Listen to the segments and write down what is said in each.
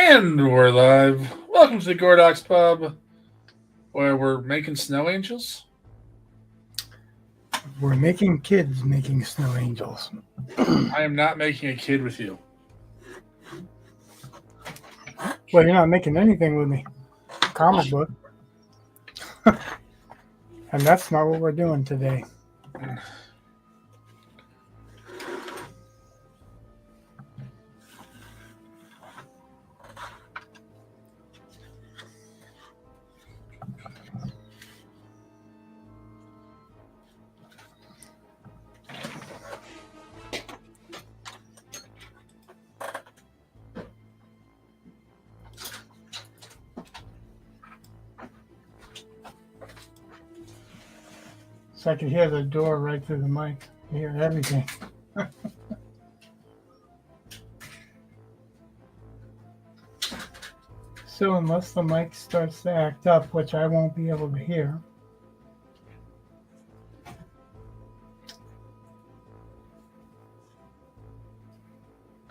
And we're live. Welcome to the Gordox Pub, where we're making snow angels. We're making kids making snow angels. I am not making a kid with you. Well, you're not making anything with me. Comic book. And that's not what we're doing today. So I could hear the door right through the mic. I hear everything. So unless the mic starts to act up, which I won't be able to hear.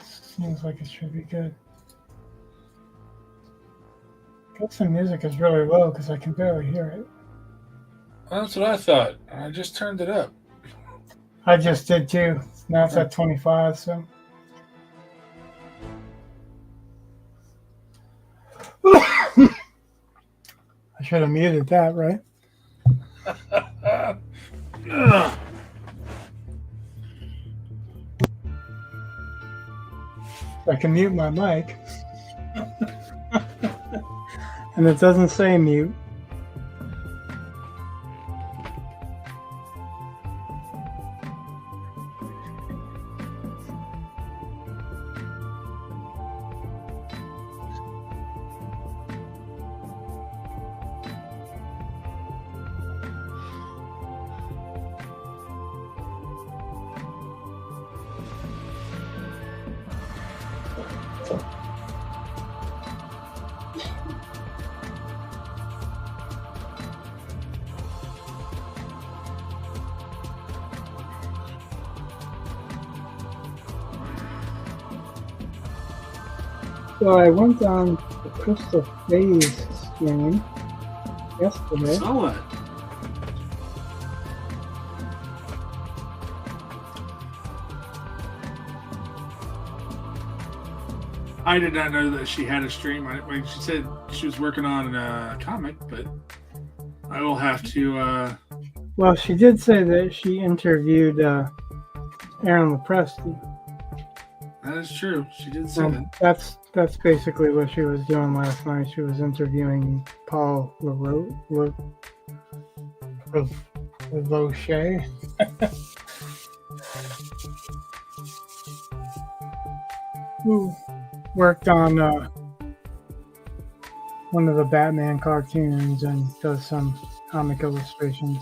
Seems like it should be good. Guess the music is really low because I can barely hear it. Well, that's what I thought. I just turned it up. I just did too. Now it's at 25, so. I should have muted that, right? I can mute my mic. And it doesn't say mute. So I went on the Crystal Phase stream yesterday. Saw it. I did not know that she had a stream. She said she was working on a comic, but I will have to. Well, she did say that she interviewed Aaron Lopresti. That is true. She did say that. That's basically what she was doing last night. She was interviewing Paul LaRoche, who worked on one of the Batman cartoons and does some comic illustrations.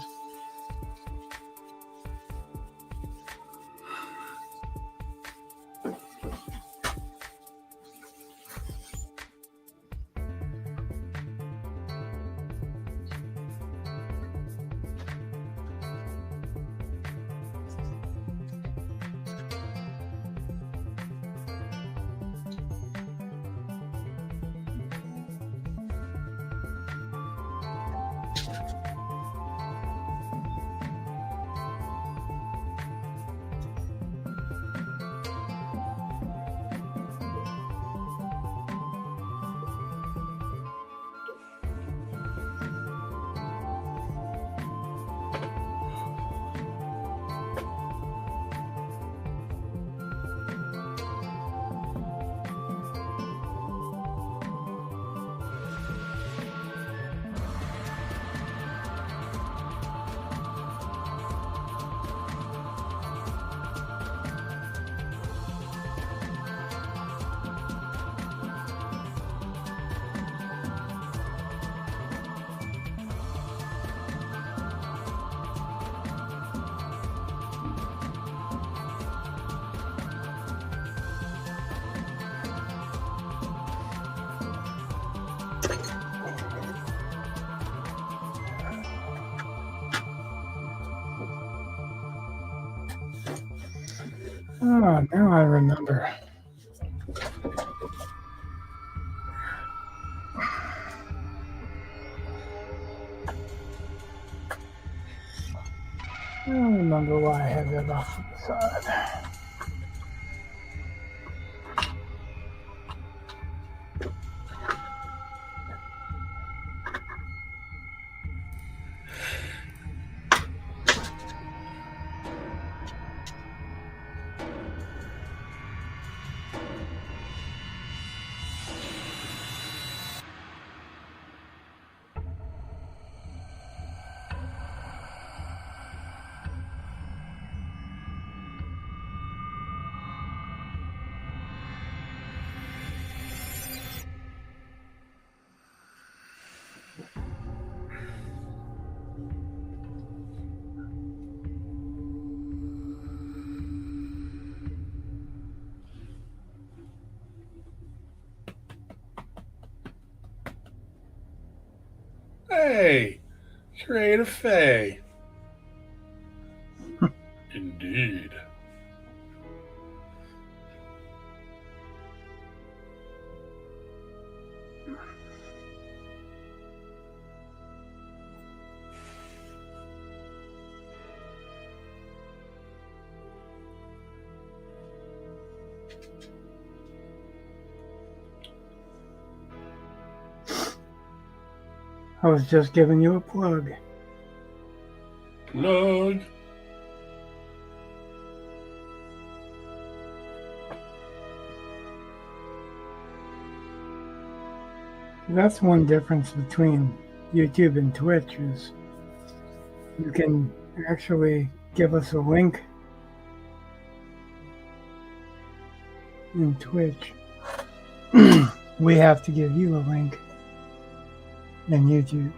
Oh, now I remember. I don't remember why I had that off to the side. Hey, Creative Faye. Indeed. I was just giving you a plug. Plug. That's one difference between YouTube and Twitch is you can actually give us a link in Twitch. We have to give you a link in YouTube.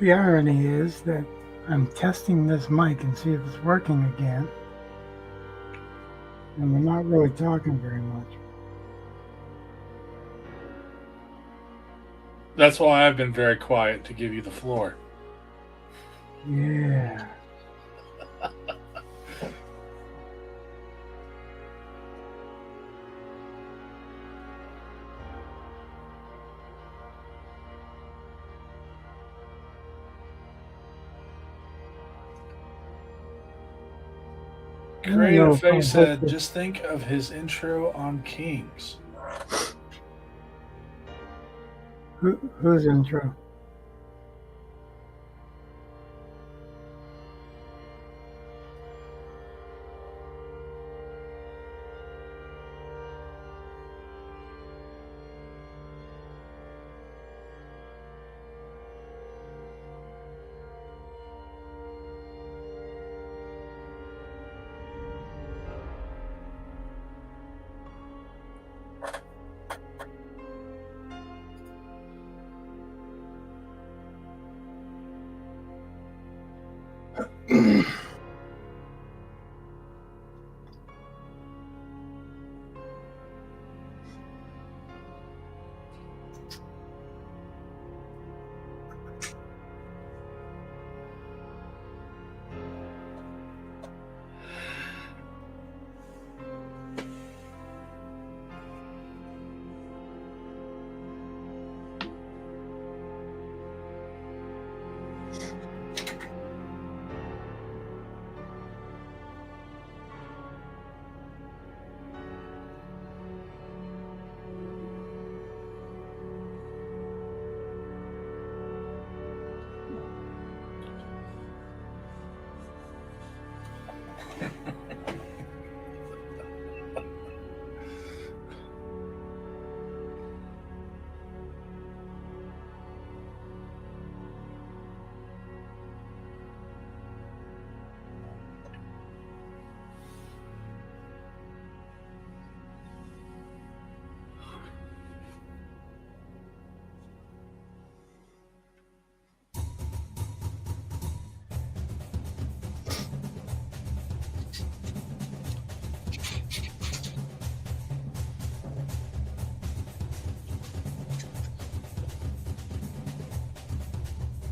The irony is that I'm testing this mic and see if it's working again. And we're not really talking very much. That's why I've been very quiet to give you the floor. Yeah. Creative Faye said, just think of his intro on Kings. Whose intro?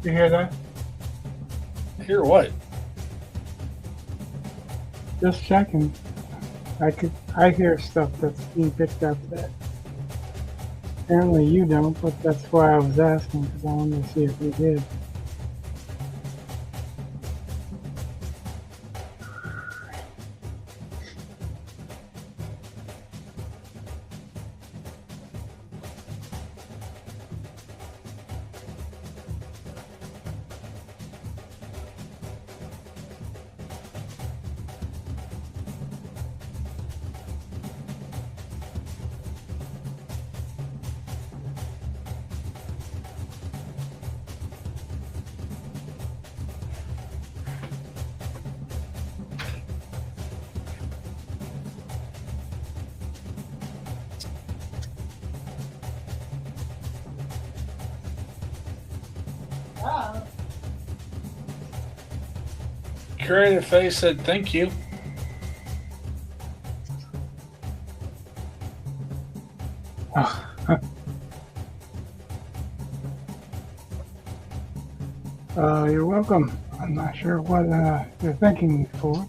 You hear that? Hear what? Just checking. I hear stuff that's being picked up that apparently you don't, but that's why I was asking, because I wanted to see if you did. Creative Face said thank you. You're welcome. I'm not sure what you're thanking me for.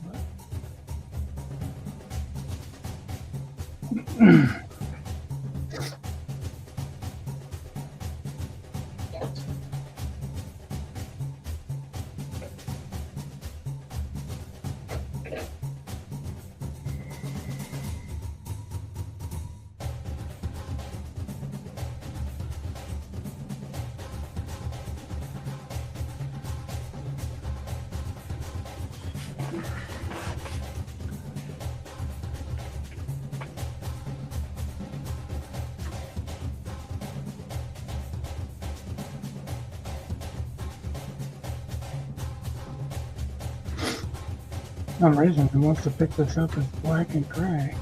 But for some reason, he wants to pick this up as black and gray.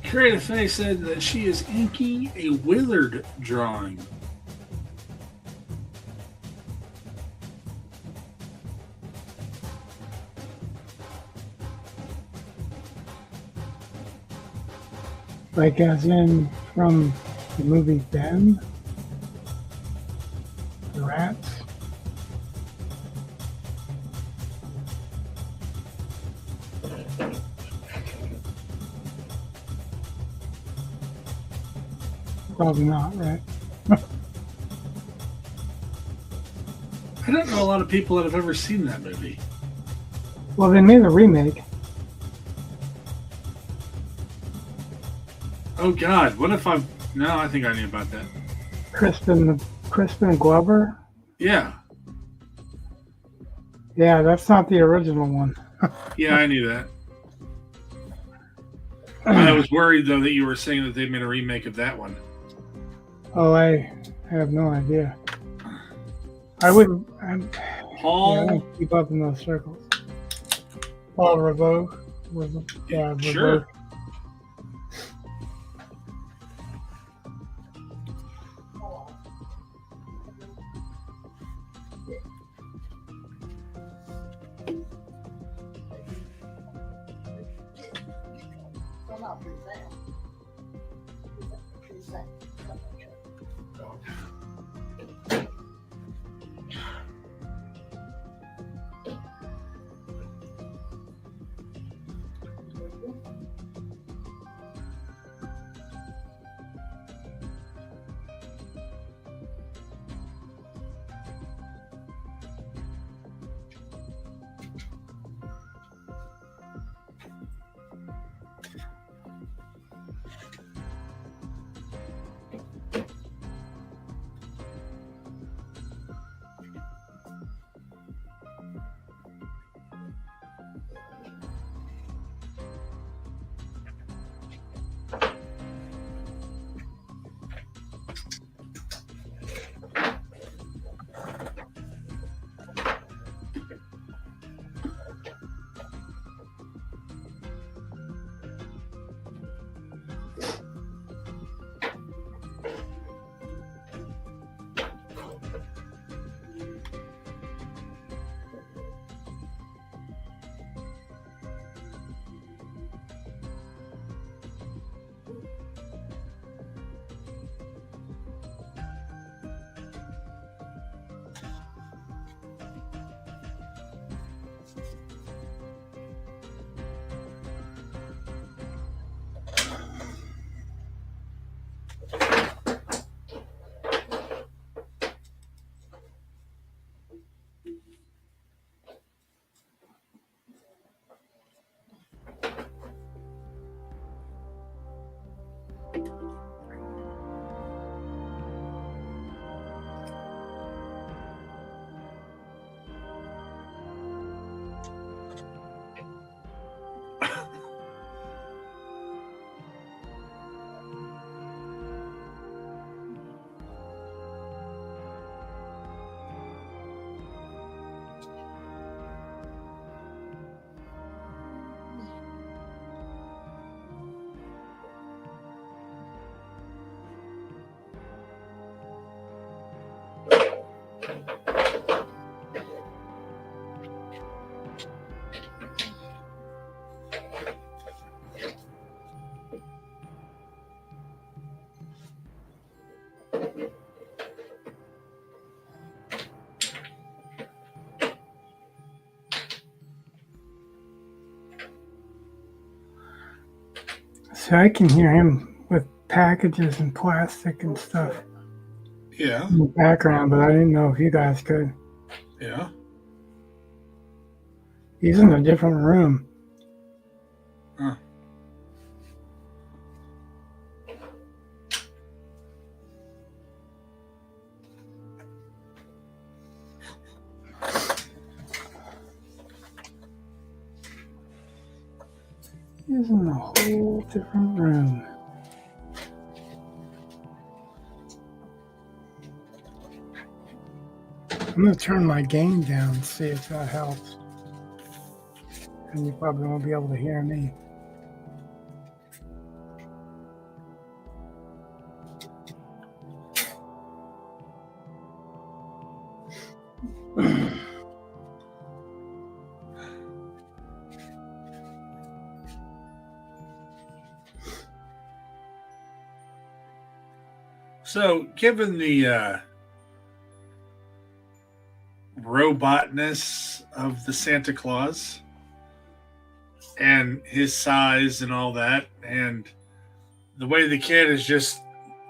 Creative Face said that she is inking a Willard drawing. Like as in from the movie Ben? The rats? Probably not, right? I don't know a lot of people that have ever seen that movie. Well, they made a remake. Oh God, what if I'm... No, I think I knew about that. Crispin Glover? Yeah. Yeah, that's not the original one. Yeah, I knew that. I was worried, though, that you were saying that they made a remake of that one. Oh, I have no idea. I wouldn't. I Paul... don't keep up in those circles. Paul Revaux. Yeah, Sure. Revaux. So I can hear him with packages and plastic and stuff Yeah. in the background, but I didn't know if you guys could. Yeah. He's in a different room. Huh. He's in a whole different room. I'm gonna turn my gain down, see if that helps. And you probably won't be able to hear me. So, given the robotness of the Santa Claus and his size and all that, and the way the kid is just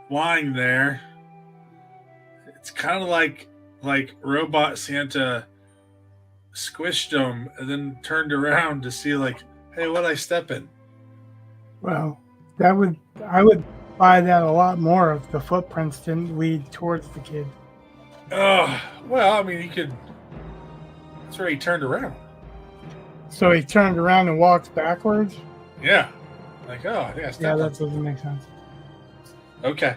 lying there, it's kind of like robot Santa squished him and then turned around to see like, hey, what I step in? Well, I would buy that a lot more if the footprints didn't lead towards the kid. Oh, well, I mean, he could. That's where he turned around. So he turned around and walked backwards? Yeah. Like, oh, I think I Yeah, stepped that doesn't make sense. on. Okay.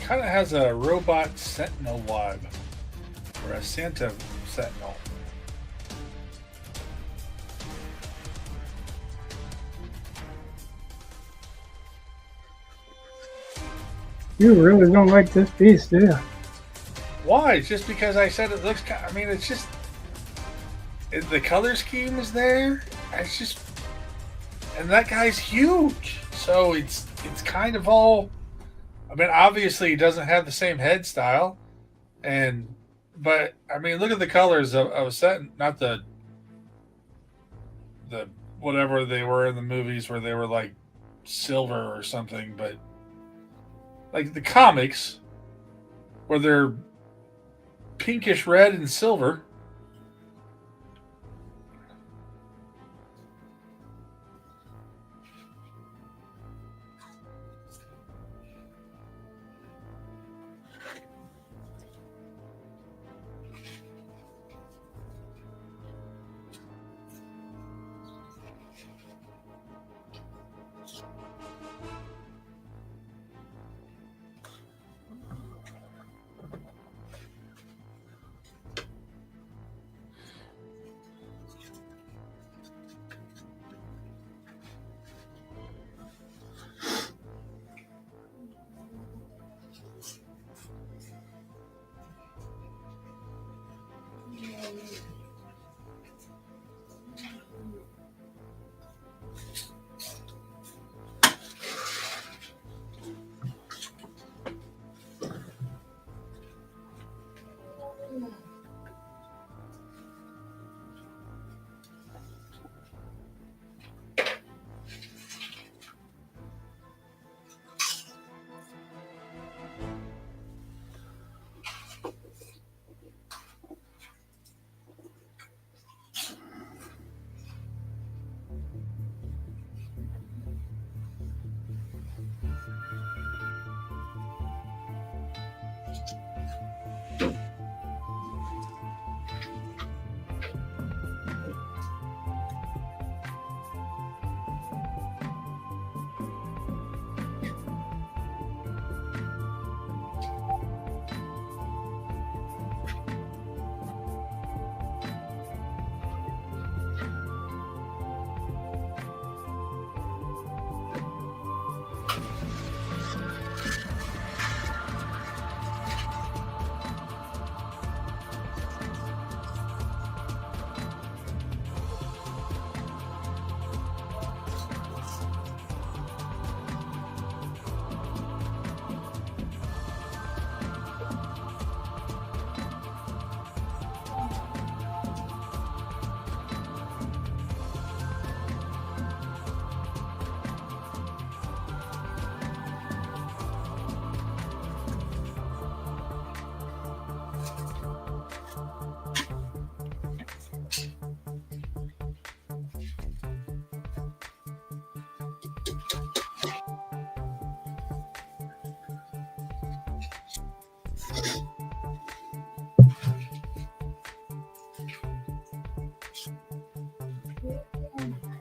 Kind of has a robot sentinel vibe, or a Santa sentinel. You really don't like this piece, do you? Why? Just because I said it looks. I mean, it's just the color scheme is there. It's just, and that guy's huge, so it's kind of all. I mean, obviously, he doesn't have the same head style, but I mean, look at the colors of set, not the whatever they were in the movies where they were like silver or something, but like the comics where they're pinkish red and silver.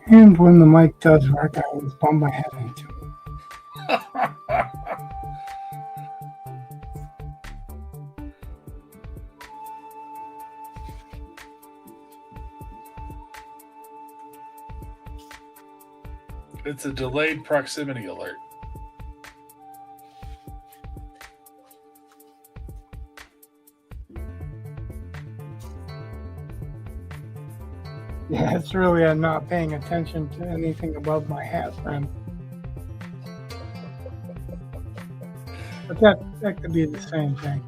And when the mic does work, I always bump my head into it. It's a delayed proximity alert. Yeah, it's really I'm not paying attention to anything above my hat, friend. But that could be the same thing.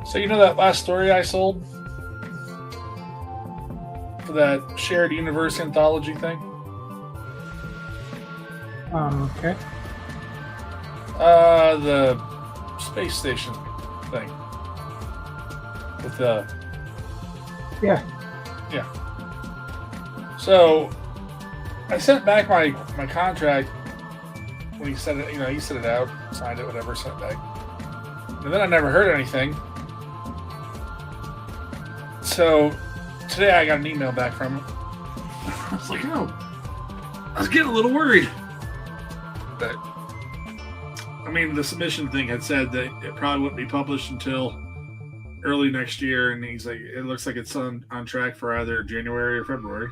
So you know that last story I sold for that shared universe anthology thing? Okay. The space station thing with the Yeah. So I sent back my contract when he sent it. He sent it out, signed it, whatever, sent it back. And then I never heard anything. So today I got an email back from him. I was like, oh, I was getting a little worried. But I mean, the submission thing had said that it probably wouldn't be published until early next year, and he's like, it looks like it's on track for either January or February.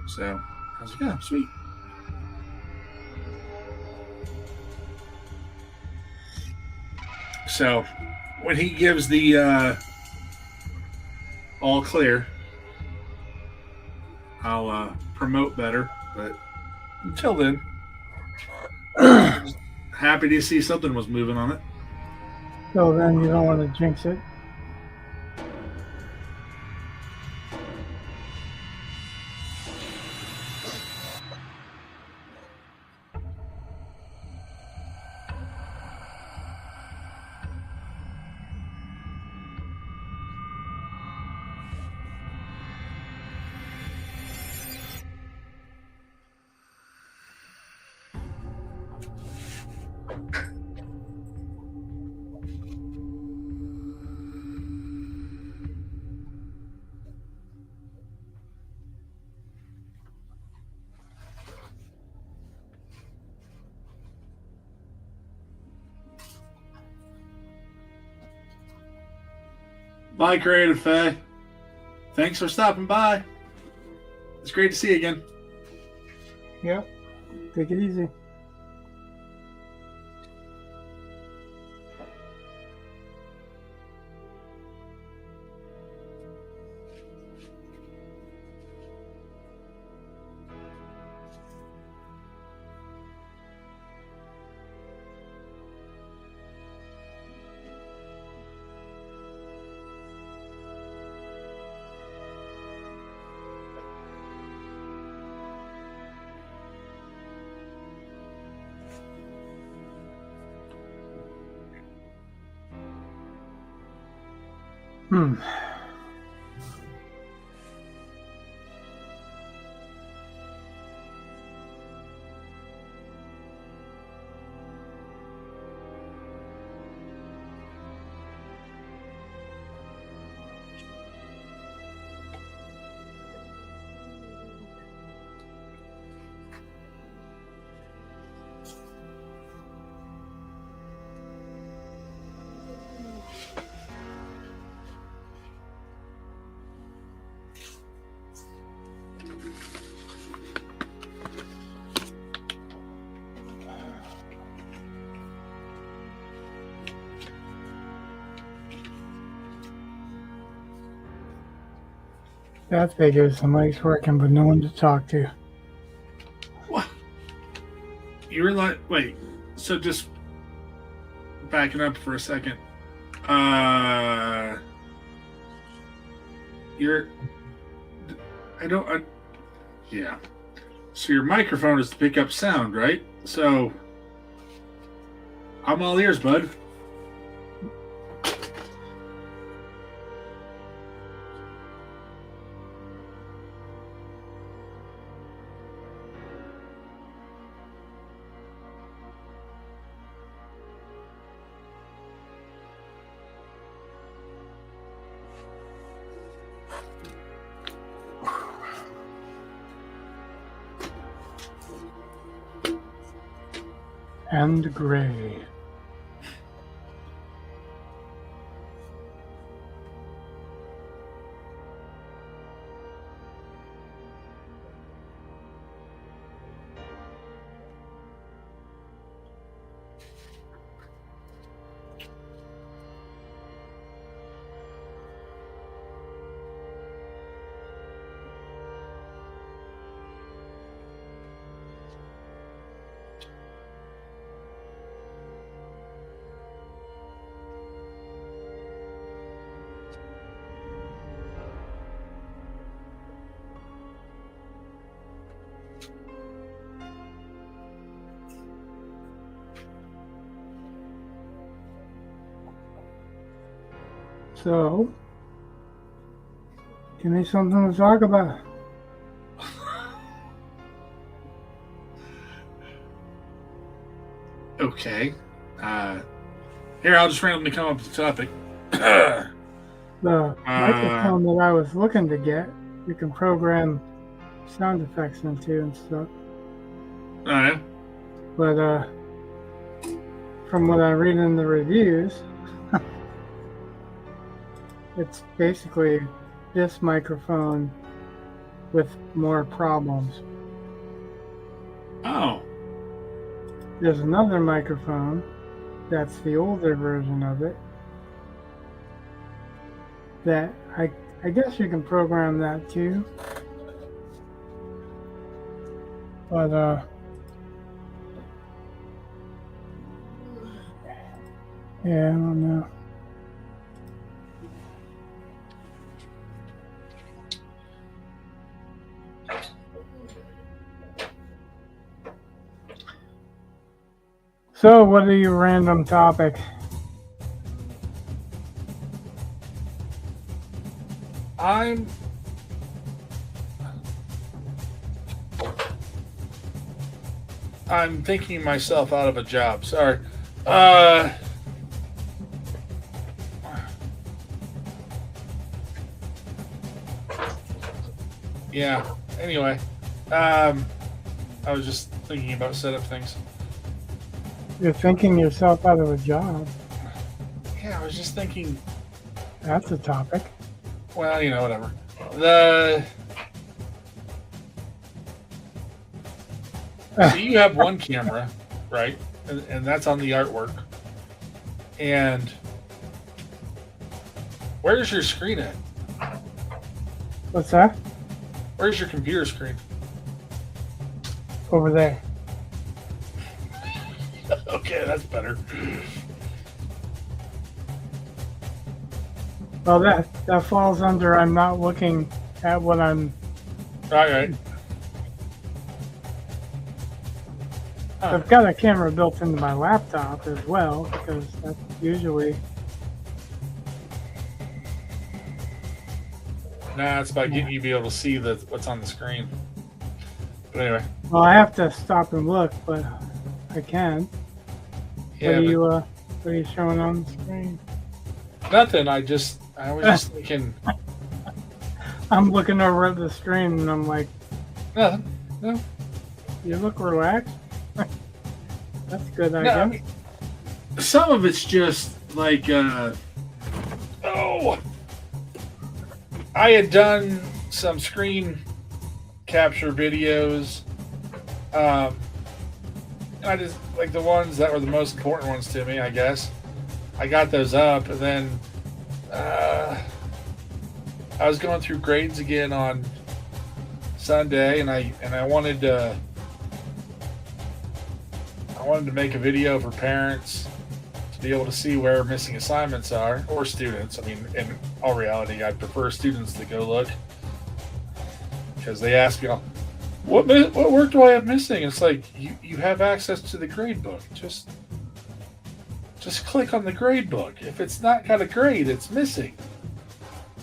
So I was like, yeah, sweet. So when he gives the all clear, I'll promote better. But until then, happy to see something was moving on it. So then you don't want to jinx it. Bye, Creative Faye. Thanks for stopping by. It's great to see you again. Yep. Take it easy. Hmm. That figures the mic's working, but no one to talk to. What? You were like, wait, so just backing up for a second. Yeah. So your microphone is to pick up sound, right? So I'm all ears, bud. and gray. So, give me something to talk about. Okay. Here, I'll just randomly come up with a topic. The microphone that I was looking to get, you can program sound effects into and stuff. All right. But from what I read in the reviews, it's basically this microphone with more problems. Oh. There's another microphone that's the older version of it that I guess you can program that too. But yeah, I don't know. So, what are your random topics? I'm thinking myself out of a job. Sorry. Yeah. Anyway, I was just thinking about setup things. You're thinking yourself out of a job. Yeah, I was just thinking. That's a topic. Well, whatever. So you have one camera, right? And that's on the artwork. And where's your screen at? What's that? Where's your computer screen? Over there. Okay, that's better. Well, that falls under I'm not looking at what I'm... Right. I've got a camera built into my laptop as well, because that's usually... Nah, it's about getting you to be able to see what's on the screen. But anyway. Well, I have to stop and look, but I can. Yeah, what are you showing on the screen? Nothing. I was just thinking. I'm looking over at the screen and I'm like, Nothing. No. You look relaxed. That's good, I No, guess. Some of it's just like, I had done some screen capture videos. I just like the ones that were the most important ones to me, I guess. I got those up, and then I was going through grades again on Sunday, and I wanted to make a video for parents to be able to see where missing assignments are, or students. I mean, in all reality, I prefer students to go look, because they ask me, what work do I have missing? It's like, you have access to the grade book. Just click on the grade book. If it's not got a grade, it's missing.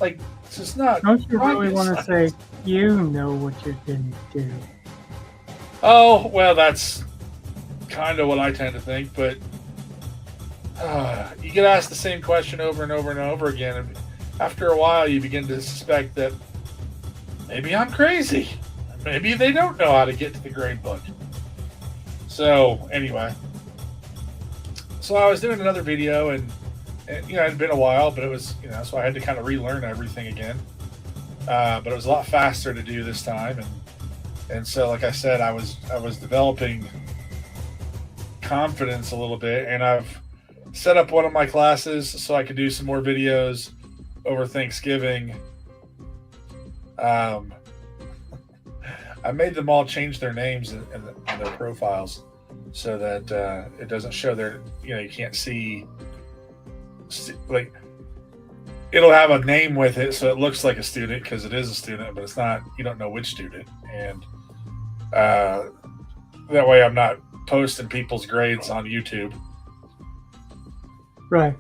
Like, it's just not. Don't you really want to say you know what you didn't do? Oh, well, that's kind of what I tend to think, but you get asked the same question over and over and over again, and after a while you begin to suspect that maybe I'm crazy. Maybe they don't know how to get to the grade book. So, anyway, So I was doing another video, and you know, it had been a while, but it was, you know, so I had to kind of relearn everything again. But it was a lot faster to do this time, and so, like I said, I was developing confidence a little bit, and I've set up one of my classes so I could do some more videos over Thanksgiving. Um, I made them all change their names in their profiles so that it doesn't show their, you know, you can't see, like, it'll have a name with it so it looks like a student because it is a student, but it's not, you don't know which student. And that way I'm not posting people's grades on YouTube. Right.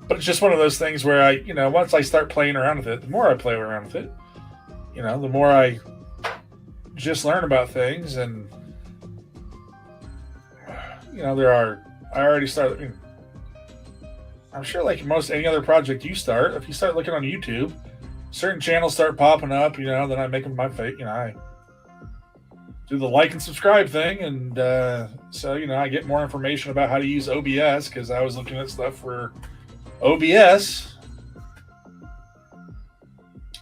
But it's just one of those things where I, you know, once I start playing around with it, the more I play around with it, you know, the more I just learn about things. And, you know, I already started, I mean, I'm sure like most any other project you start, if you start looking on YouTube, certain channels start popping up, you know, then I make them my fate, you know, I do the like and subscribe thing. And so, you know, I get more information about how to use OBS because I was looking at stuff for OBS,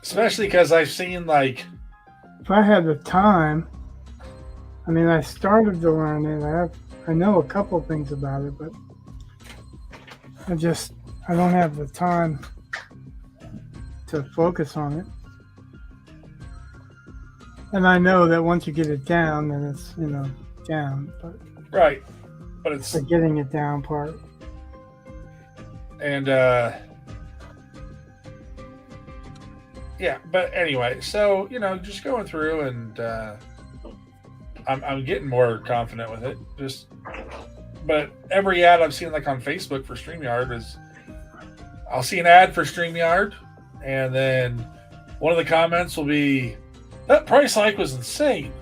especially because I've seen, like, If I had the time, I mean, I started to learn it. I know a couple things about it, but I don't have the time to focus on it. And I know that once you get it down, then it's, you know, down. But right, but it's the getting it down part. And yeah, but anyway, so, you know, just going through, and I'm getting more confident with it. But every ad I've seen, like on Facebook for StreamYard, is I'll see an ad for StreamYard, and then one of the comments will be, "That price hike was insane,"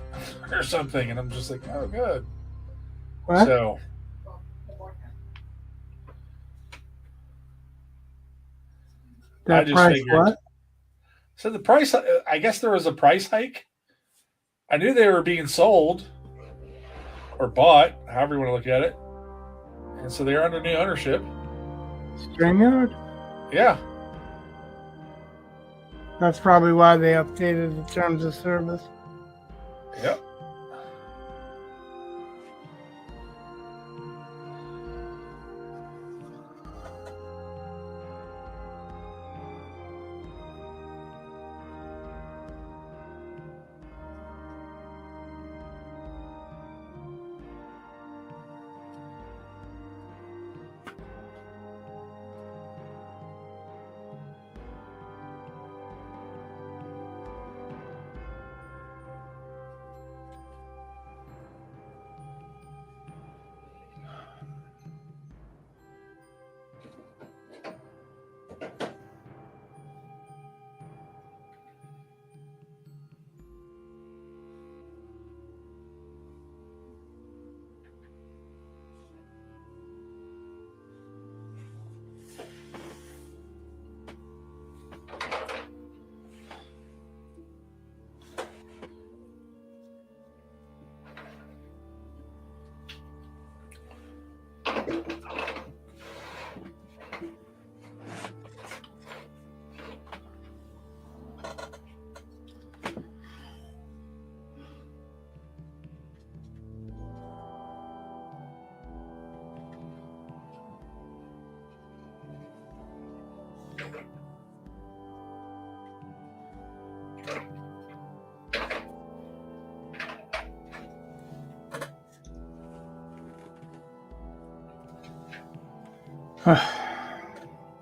or something, and I'm just like, "Oh, good." What? So. I That just price figured. what? So the price, I guess there was a price hike. I knew they were being sold or bought, however you want to look at it. And so they're under new ownership. StreamYard? Yeah. That's probably why they updated the terms of service. Yep.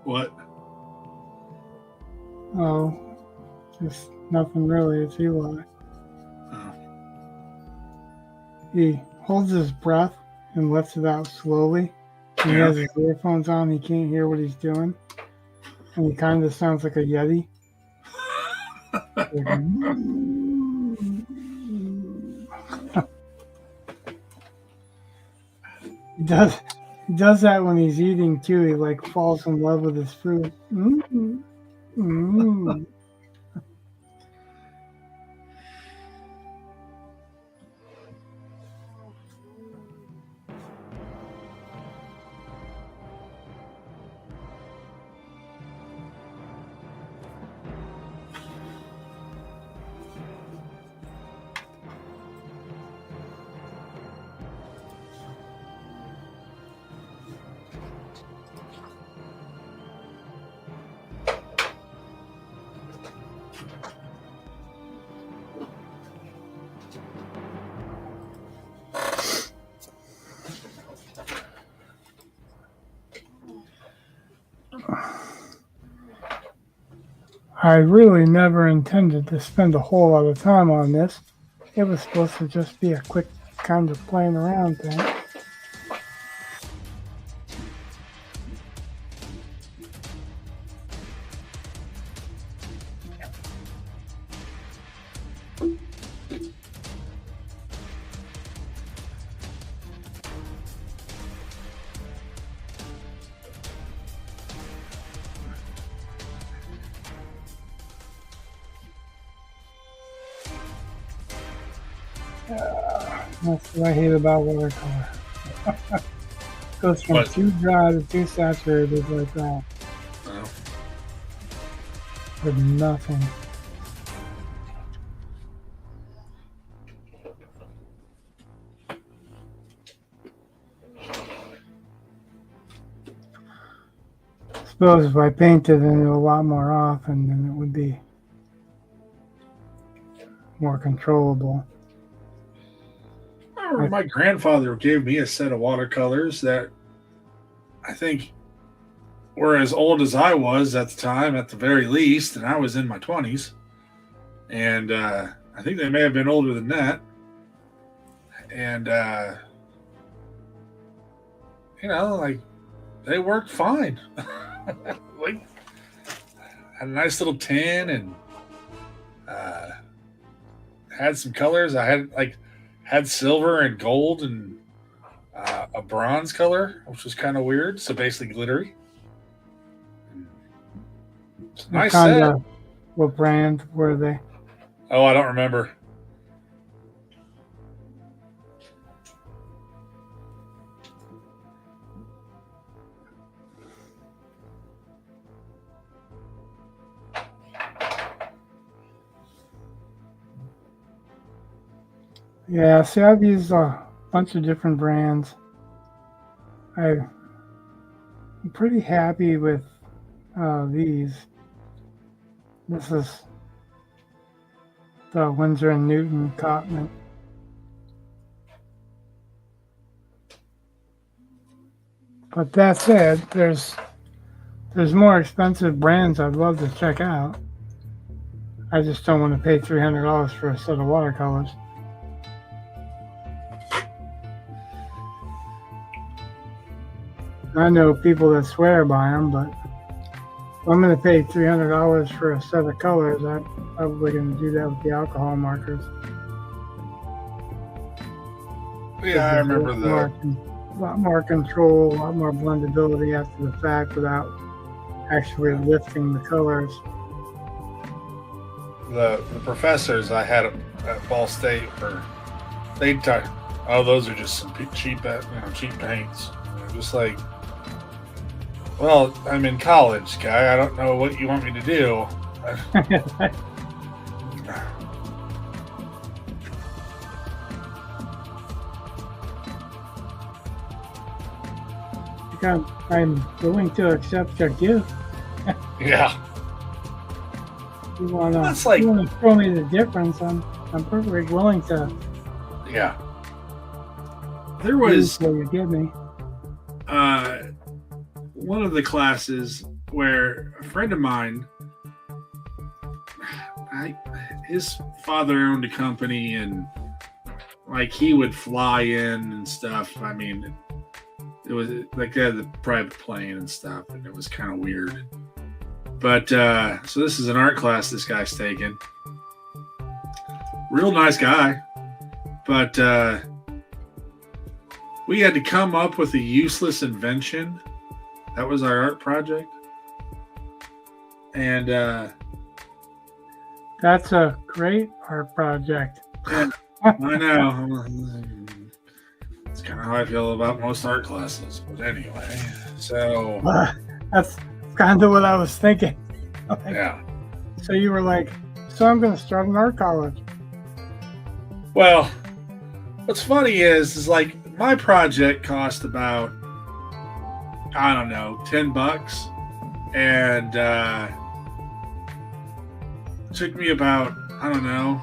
What? Oh, just nothing really. It's Eli. Oh. He holds his breath and lets it out slowly. And he Yeah. has his earphones on. He can't hear what he's doing. And he kind of sounds like a Yeti. He does that when he's eating too. He like falls in love with his food. Mm. I really never intended to spend a whole lot of time on this. It was supposed to just be a quick kind of playing around thing. That's what I hate about watercolor. Goes from What? too dry to too saturated like that Oh. with nothing. Suppose if I painted it a lot more often, then it would be more controllable. I remember my grandfather gave me a set of watercolors that I think were as old as I was at the time, at the very least, and I was in my 20s. And I think they may have been older than that. And, like, they worked fine. Like, had a nice little tin and had some colors. I had silver and gold and a bronze color, which was kind of weird. So basically glittery. It's a nice set. What brand were they? Oh, I don't remember. Yeah, see, I've used a bunch of different brands. I'm pretty happy with these. This is the Winsor and Newton Cotton. But that said, there's more expensive brands I'd love to check out. I just don't want to pay $300 for a set of watercolors. I know people that swear by them, but if I'm going to pay $300 for a set of colors, I'm probably going to do that with the alcohol markers. Yeah, I remember that. A lot more control, a lot more blendability after the fact without actually lifting the colors. The professors I had at Ball State they'd talk, oh, those are just some cheap paints. Just like, well, I'm in college, guy. I don't know what you want me to do. I'm willing to accept your gift. Yeah. You want to show me the difference? I'm perfectly willing to. Yeah. There was what you give me. One of the classes where a friend of mine, his father owned a company, and like he would fly in and stuff. I mean, it was like they had the private plane and stuff, and it was kind of weird. But so this is an art class this guy's taking. Real nice guy, but we had to come up with a useless invention. That was our art project. And That's a great art project. yeah, I know. It's kind of how I feel about most art classes. But anyway, so That's kind of what I was thinking. Like, yeah. so you were like, so I'm going to start an art college. Well, what's funny is like my project cost about, I don't know, $10, and it took me about, I don't know,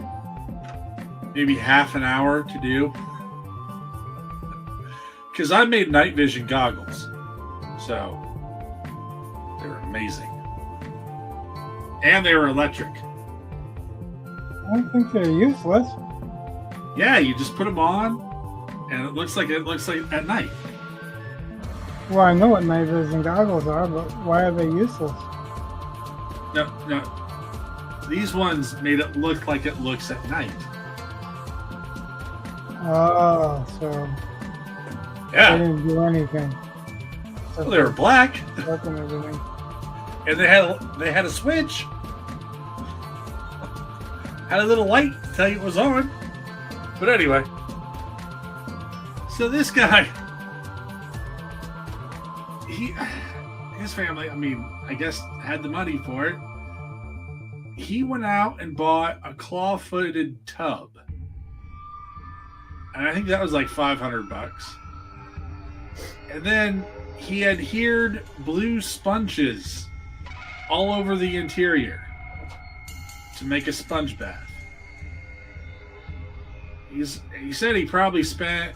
maybe half an hour to do, because I made night vision goggles, so they were amazing, and they were electric. I don't think they're useless. Yeah, you just put them on, and it looks like at night. Well, I know what night vision goggles are, but why are they useless? No. These ones made it look like it looks at night. Oh, so they Yeah. didn't do anything. Well, they were black, Working everything. and they had a switch. Had a little light to tell you it was on. But anyway, so this guy, his family, I mean, I guess had the money for it. He went out and bought a claw-footed tub, and I think that was like $500. And then he adhered blue sponges all over the interior to make a sponge bath. He said he probably spent,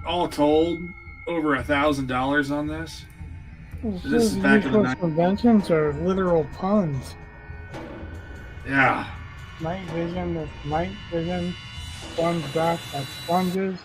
all told, over $1,000 on this. This is back in the useless inventions or literal puns. Yeah. Night vision is night vision. Sponge bath, that's sponges.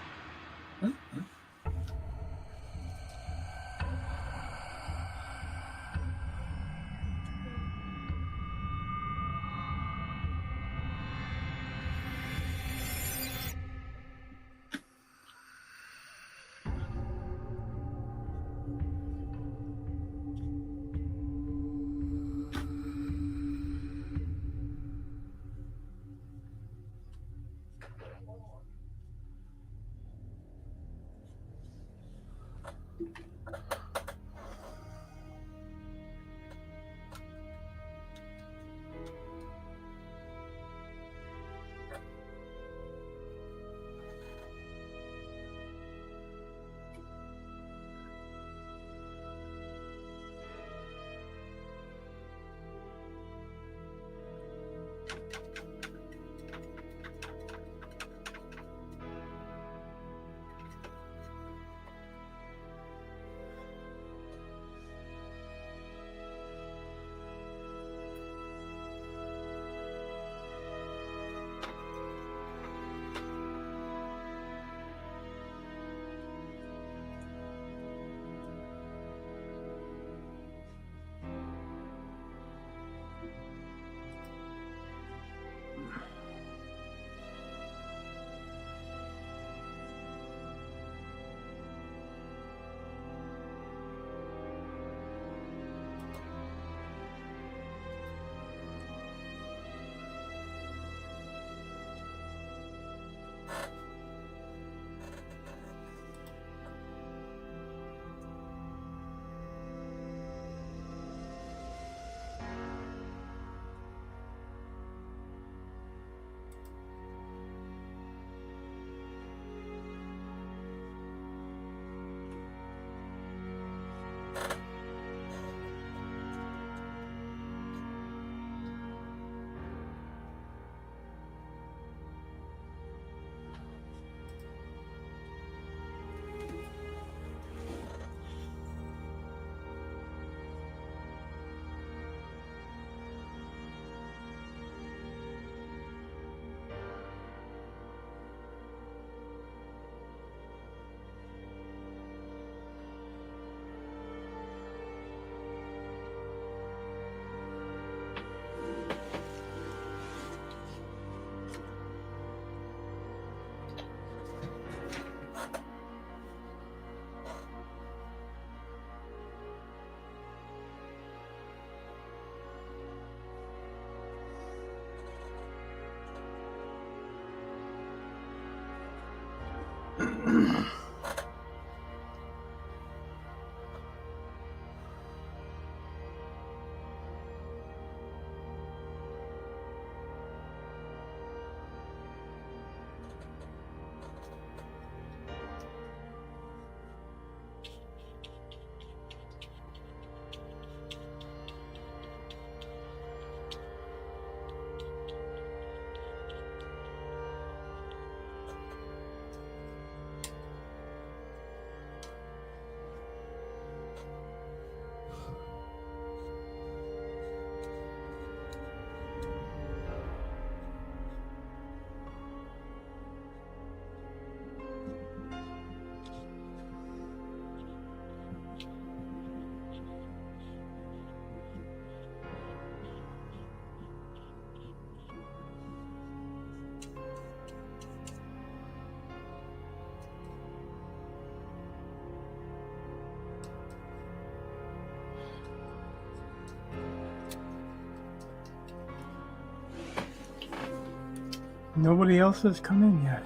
Nobody else has come in yet.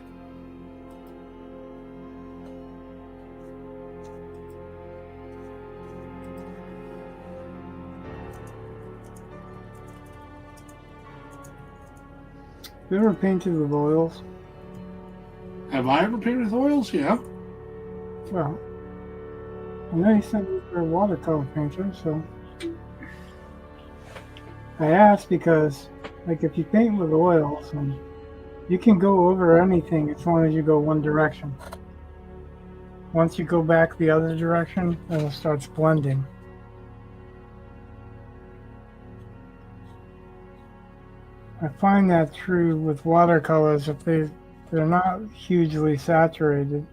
You ever painted with oils? Have I ever painted with oils? Yeah. Well, I know you sent me for a watercolor painter, so I asked because, like, if you paint with oils, and you can go over anything as long as you go one direction. Once you go back the other direction, it starts blending. I find that true with watercolors if they're not hugely saturated.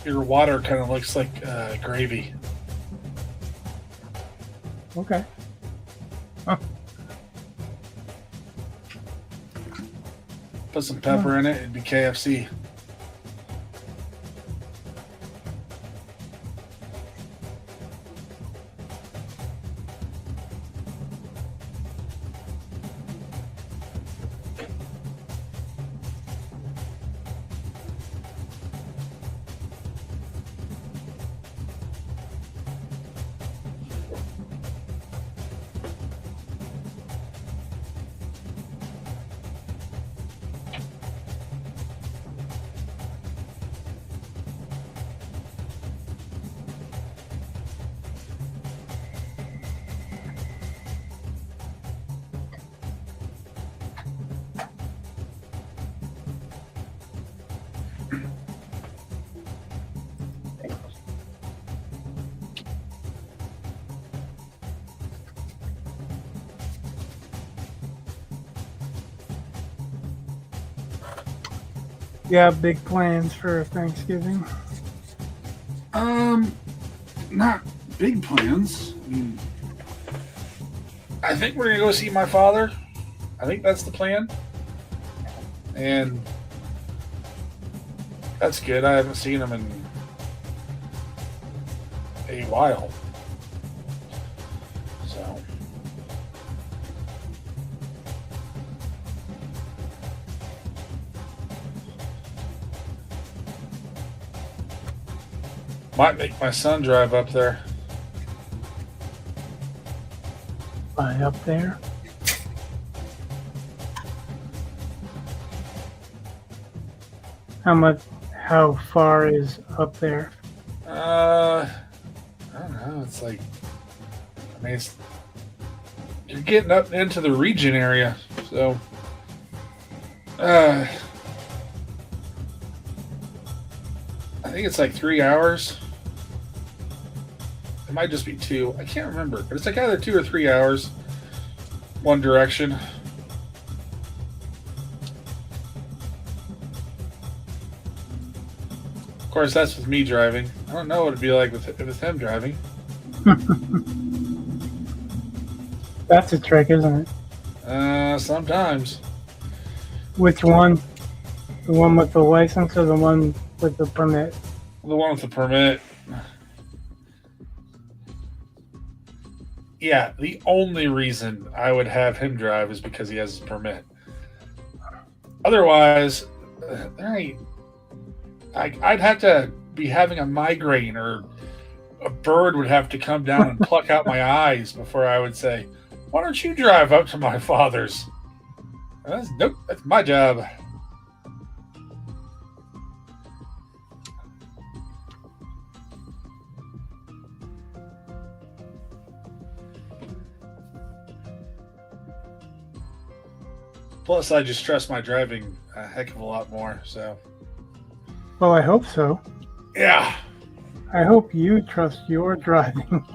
Your water kind of looks like gravy. Okay. Huh. Put some pepper in it, it'd be KFC. You have big plans for Thanksgiving? Not big plans. I think we're gonna go see my father. I think that's the plan. And that's good. I haven't seen him in a while. So might make my son drive up there. Up there? How far is up there? I don't know. It's like, I mean, you're getting up into the region area, so I think it's like 3 hours. It might just be 2. I can't remember, but it's like either 2 or 3 hours, one direction. Of course, that's with me driving. I don't know what it'd be like with him driving. That's a trick, isn't it? Sometimes. Which one? The one with the license or the one with the permit? The one with the permit. Yeah, the only reason I would have him drive is because he has his permit. Otherwise, I'd have to be having a migraine, or a bird would have to come down and pluck out my eyes before I would say, "Why don't you drive up to my father's?" Nope, that's my job. Plus, I just trust my driving a heck of a lot more. So, Well, I hope so. yeah, I hope you trust your driving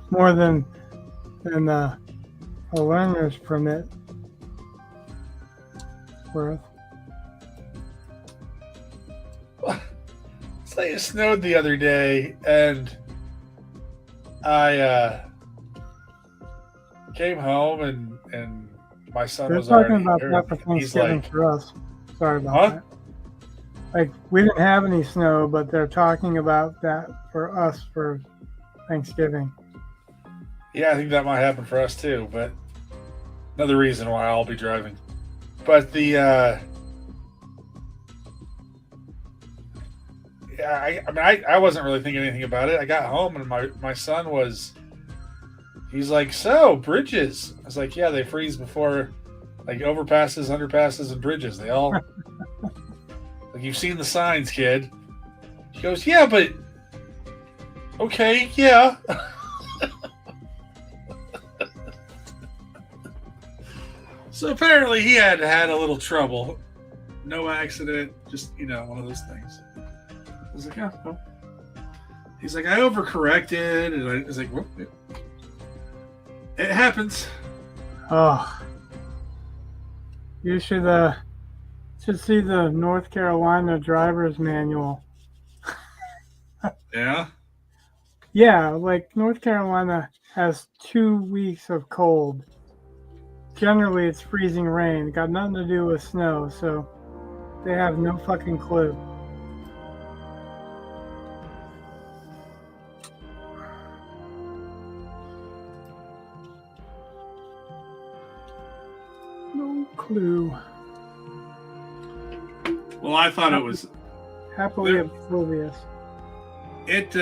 more than a learner's permit. worth. It's like it snowed the other day, and I came home, and my son They're was talking already about there. that for He's Thanksgiving like, for us. Sorry about huh? that. Like, we didn't have any snow, but they're talking about that for us for Thanksgiving. Yeah, I think that might happen for us too, but another reason why I'll be driving. But the yeah, I wasn't really thinking anything about it. I got home and my son he's like, so bridges. I was like, yeah, they freeze before, like overpasses, underpasses, and bridges. They all like, you've seen the signs, kid. He goes, yeah, but okay, yeah. So apparently he had a little trouble. No accident, just, one of those things. I was like, yeah, well. He's like, I overcorrected, and I was like, well, it happens. Oh, you should see the North Carolina driver's manual. Yeah? Yeah, like North Carolina has 2 weeks of cold. Generally, it's freezing rain. Got nothing to do with snow, so they have no fucking clue. No clue. Well, I thought it was... Happily oblivious. It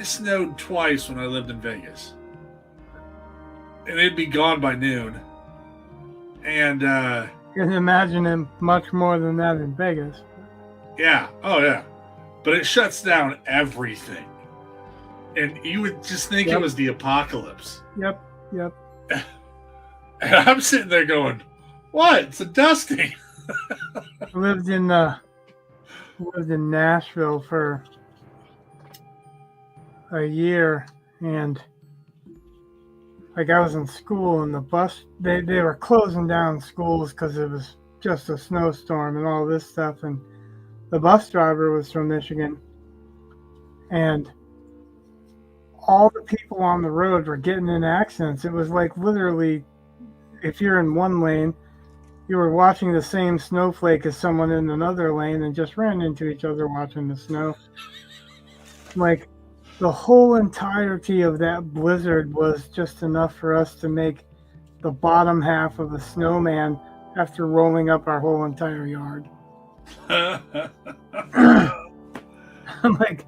snowed twice when I lived in Vegas. And it'd be gone by noon. And You can imagine him much more than that in Vegas. yeah, oh yeah. But it shuts down everything. And you would just think it was the apocalypse. Yep. And I'm sitting there going, what? It's a dusting. lived in Nashville for a year, and like I was in school, and the bus they were closing down schools because it was just a snowstorm and all this stuff, and the bus driver was from Michigan, and all the people on the road were getting in accidents. It was like literally, if you're in one lane, you were watching the same snowflake as someone in another lane and just ran into each other watching the snow. Like, the whole entirety of that blizzard was just enough for us to make the bottom half of a snowman after rolling up our whole entire yard. I'm like,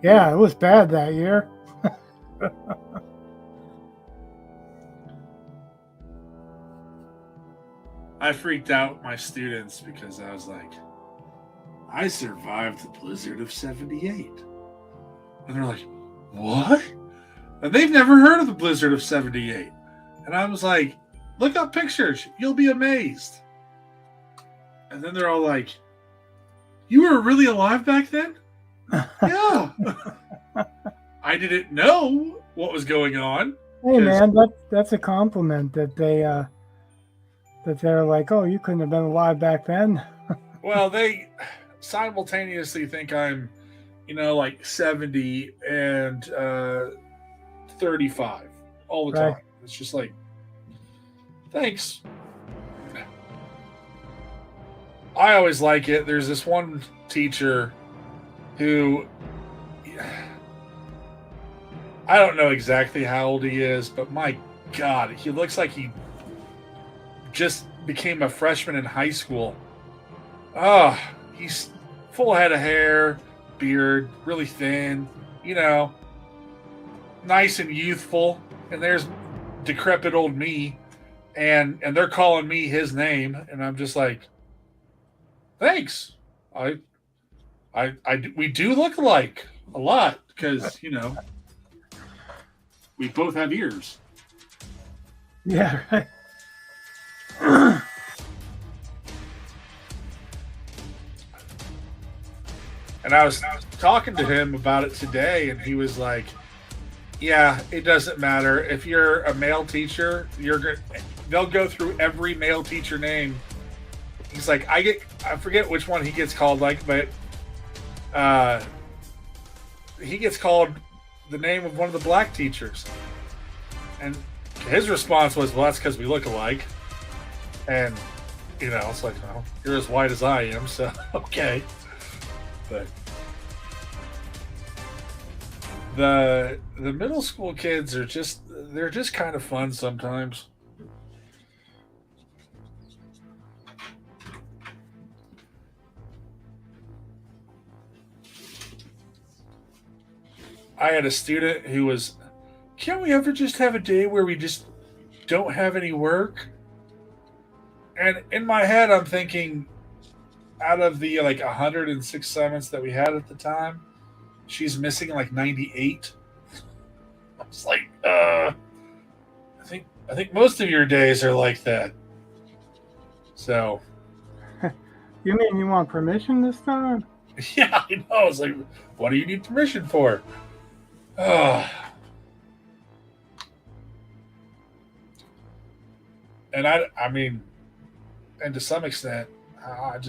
yeah, it was bad that year. I freaked out my students because I was like, I survived the blizzard of 78. And they're like, what? And they've never heard of the blizzard of 78. And I was like, look up pictures. You'll be amazed. And then they're all like, you were really alive back then? Yeah. I didn't know what was going on. Hey man, that's a compliment that they're like, oh, you couldn't have been alive back then. Well, they simultaneously think I'm, like 70 and 35 all the time. Right. It's just like, thanks. I always like it. There's this one teacher who, I don't know exactly how old he is, but my God, he looks like he just became a freshman in high school. He's full head of hair, beard, really thin, nice and youthful. And there's decrepit old me, and they're calling me his name, and I'm just like, thanks. We do look alike a lot because we both have ears. Yeah, right. And I was talking to him about it today, and he was like, yeah, it doesn't matter. If you're a male teacher, they'll go through every male teacher name. He's like, I forget which one he gets called like, but he gets called the name of one of the black teachers. And his response was, well, that's because we look alike. And, it's like, well, you're as white as I am, so okay. But the middle school kids are they're just kind of fun sometimes. I had a student who was, can't we ever just have a day where we just don't have any work? And in my head, I'm thinking, out of the 106 assignments that we had at the time, she's missing like 98. I was like, I think most of your days are like that. So, You mean you want permission this time? yeah, I know. I was like, what do you need permission for? And I mean, and to some extent, I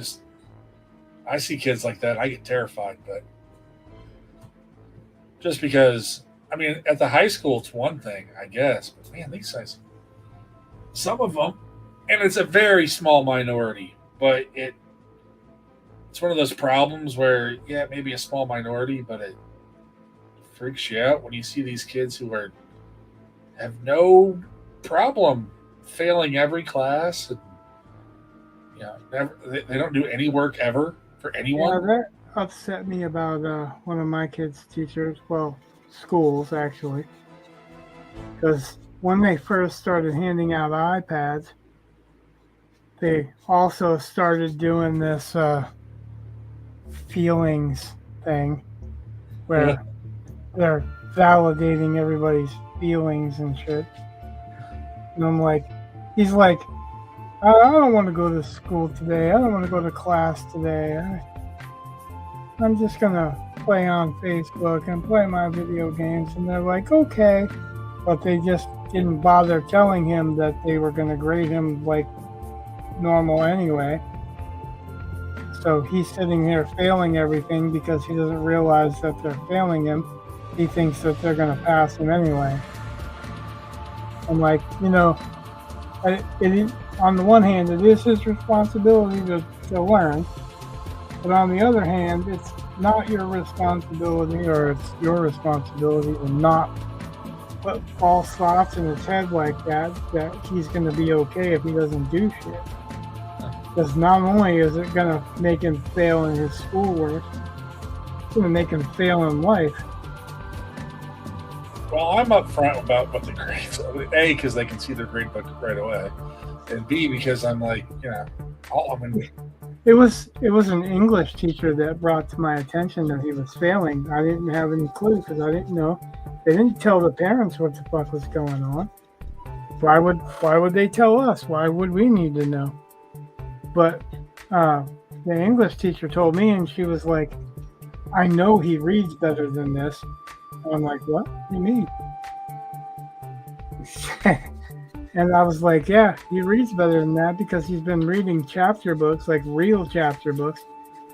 see kids like that, I get terrified. But just because, I mean, at the high school, it's one thing, I guess. But man, these guys, some of them, and it's a very small minority, but it's one of those problems where, yeah, maybe a small minority, but it freaks you out when you see these kids who have no problem failing every class, and they don't do any work ever for anyone. Yeah, that upset me about one of my kids' teachers. Well, schools actually, because when they first started handing out iPads, they also started doing this feelings thing, where they're validating everybody's feelings and shit. And I'm like, he's like, I don't want to go to school today. I don't want to go to class today. I'm just going to play on Facebook and play my video games. And they're like, okay. But they just didn't bother telling him that they were going to grade him like normal anyway. So he's sitting here failing everything because he doesn't realize that they're failing him. He thinks that they're going to pass him anyway. I'm like, on the one hand, it is his responsibility to learn. But on the other hand, it's not your responsibility, or it's your responsibility to not put false thoughts in his head like that he's going to be okay if he doesn't do shit. Because not only is it going to make him fail in his schoolwork, it's going to make him fail in life. Well, I'm upfront about what the grades are. A, because they can see their grade book right away. And B, because I'm like, It was an English teacher that brought to my attention that he was failing. I didn't have any clue because I didn't know. They didn't tell the parents what the fuck was going on. Why would they tell us? Why would we need to know? But the English teacher told me, and she was like, I know he reads better than this. And I'm like, what? What do you mean? And I was like, yeah, he reads better than that because he's been reading chapter books, like real chapter books,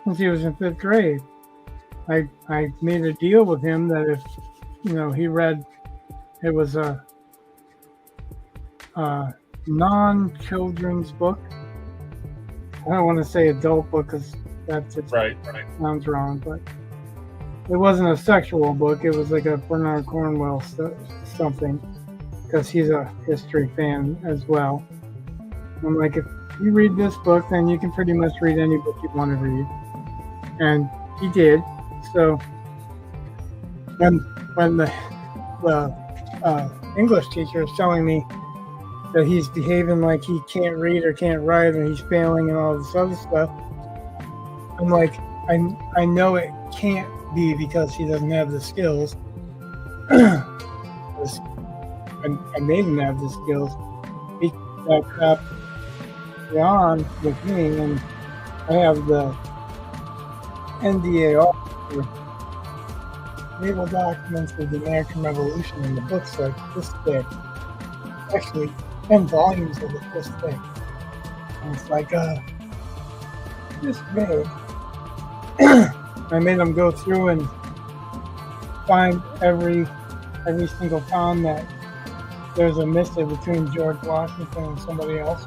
since he was in 5th grade. I made a deal with him that if, he read, it was a non-children's book. I don't want to say adult book because that just sounds wrong, but it wasn't a sexual book. It was like a Bernard Cornwell something, because he's a history fan as well. I'm like, if you read this book, then you can pretty much read any book you want to read. And he did. So when the English teacher is telling me that he's behaving like he can't read or can't write and he's failing and all this other stuff, I'm like, I know it can't be because he doesn't have the skills. I made him have the skills. He got up on with me, and I have the NDAR, Naval Documents of the American Revolution, in the books like this thick. Actually, and volumes of it this big. And it's like this big. I made them go through and find every single time that there's a missive between George Washington and somebody else.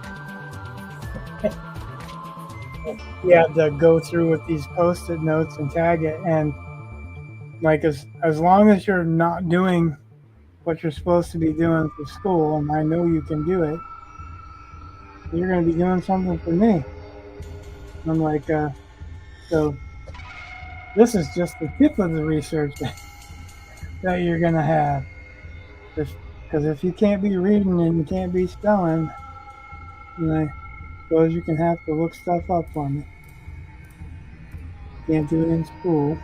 You had to go through with these post-it notes and tag it, and like as long as you're not doing what you're supposed to be doing for school, and I know you can do it, you're going to be doing something for me. And I'm like, so this is just the tip of the research that you're going to have. Because if you can't be reading and you can't be spelling, then I suppose you can have to look stuff up for me. Can't do it in school.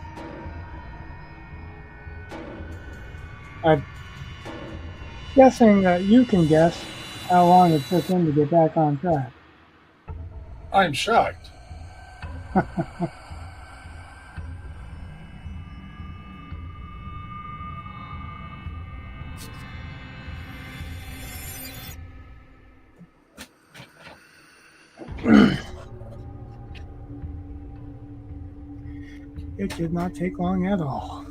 I'm guessing that you can guess how long it took him to get back on track. I'm shocked. It did not take long at all.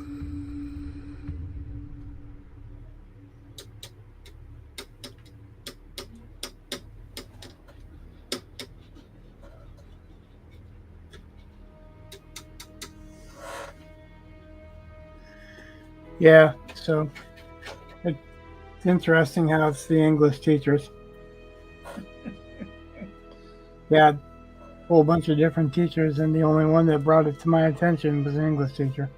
Yeah, so it's interesting how it's the English teachers. Yeah, a whole bunch of different teachers, and the only one that brought it to my attention was an English teacher.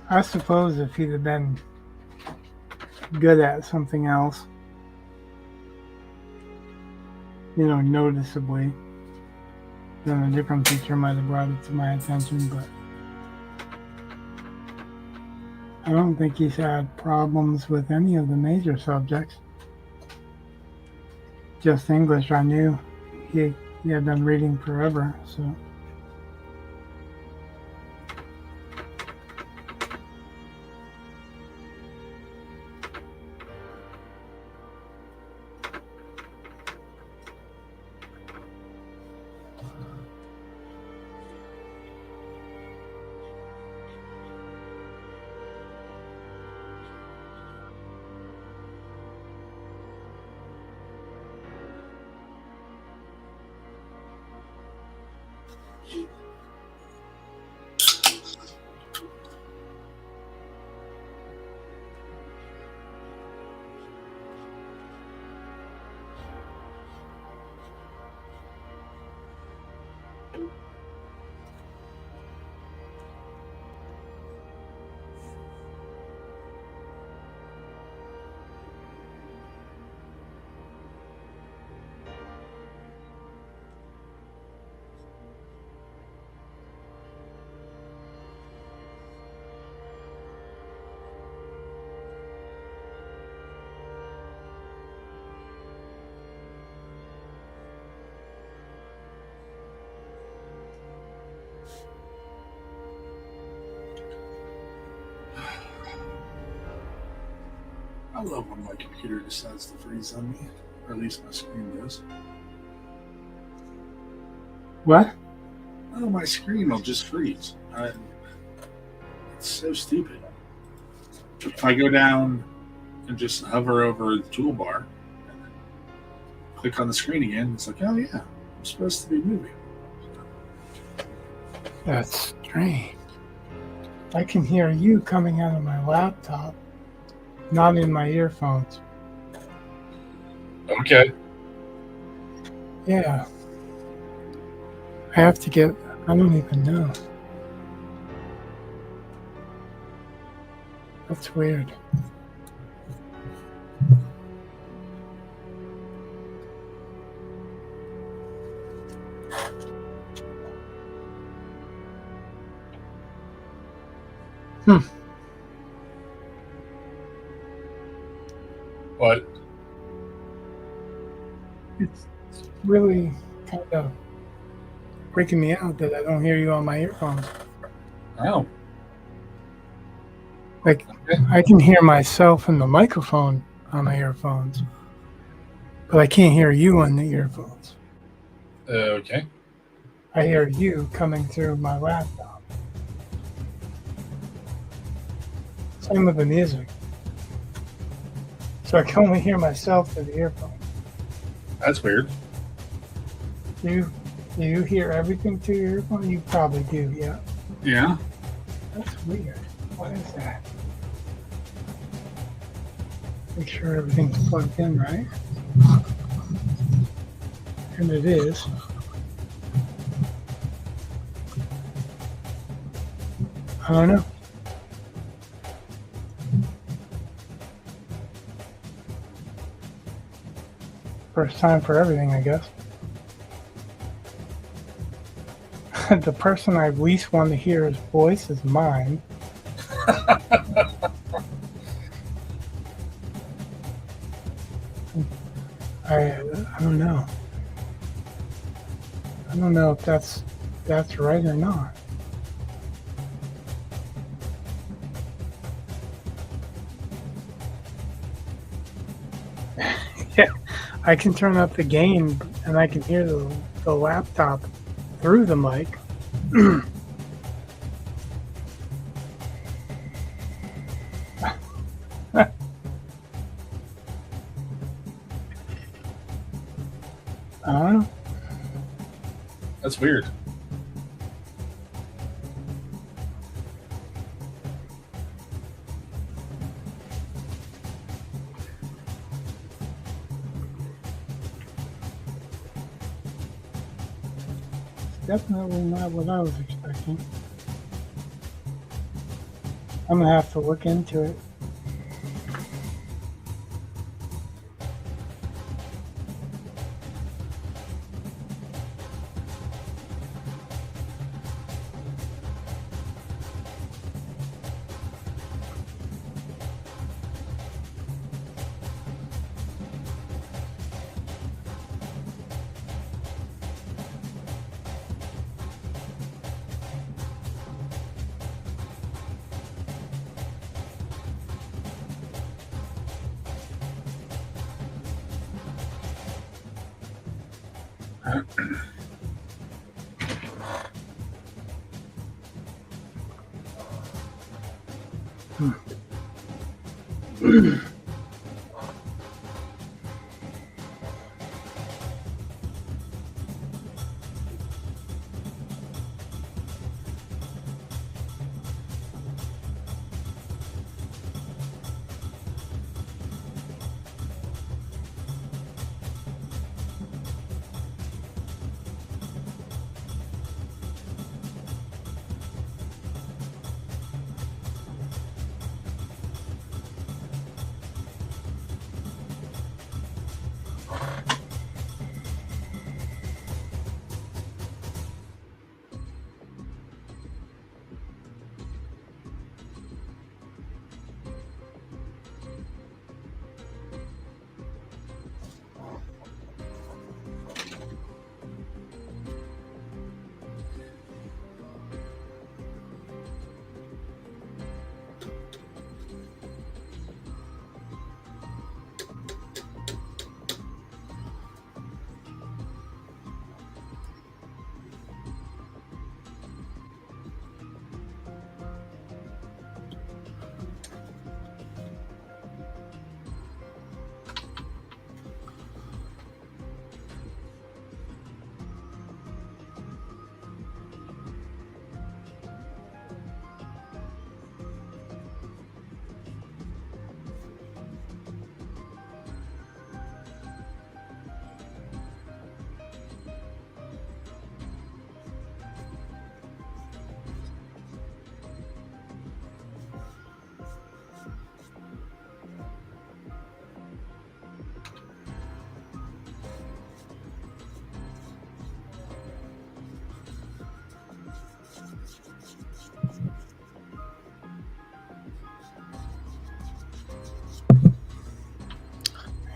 I suppose if he'd have been good at something else, noticeably, then a different teacher might have brought it to my attention, but I don't think he's had problems with any of the major subjects. Just English, I knew he had been reading forever, so. I love when my computer decides to freeze on me, or at least my screen does. What? Oh, my screen will just freeze. It's so stupid. If I go down and just hover over the toolbar, click on the screen again. It's like, oh yeah, I'm supposed to be moving. That's strange. I can hear you coming out of my laptop, not in my earphones. Okay. Yeah. I have to get, I don't even know. That's weird. What? It's really kind of freaking me out that I don't hear you on my earphones. Oh. Like, Okay. I can hear myself in the microphone on my earphones, but I can't hear you on the earphones. Okay. I hear you coming through my laptop. Same with the music. So I can only hear myself through the earphone. That's weird. Do you hear everything through your earphone? You probably do, yeah. Yeah. That's weird. What is that? Make sure everything's plugged in, right? And it is. I don't know. First time for everything, I guess. The person I least want to hear his voice is mine. I don't know. I don't know if that's right or not. Yeah, I can turn up the gain and I can hear the laptop through the mic. I don't know. That's weird. Definitely not what I was expecting. I'm gonna have to look into it.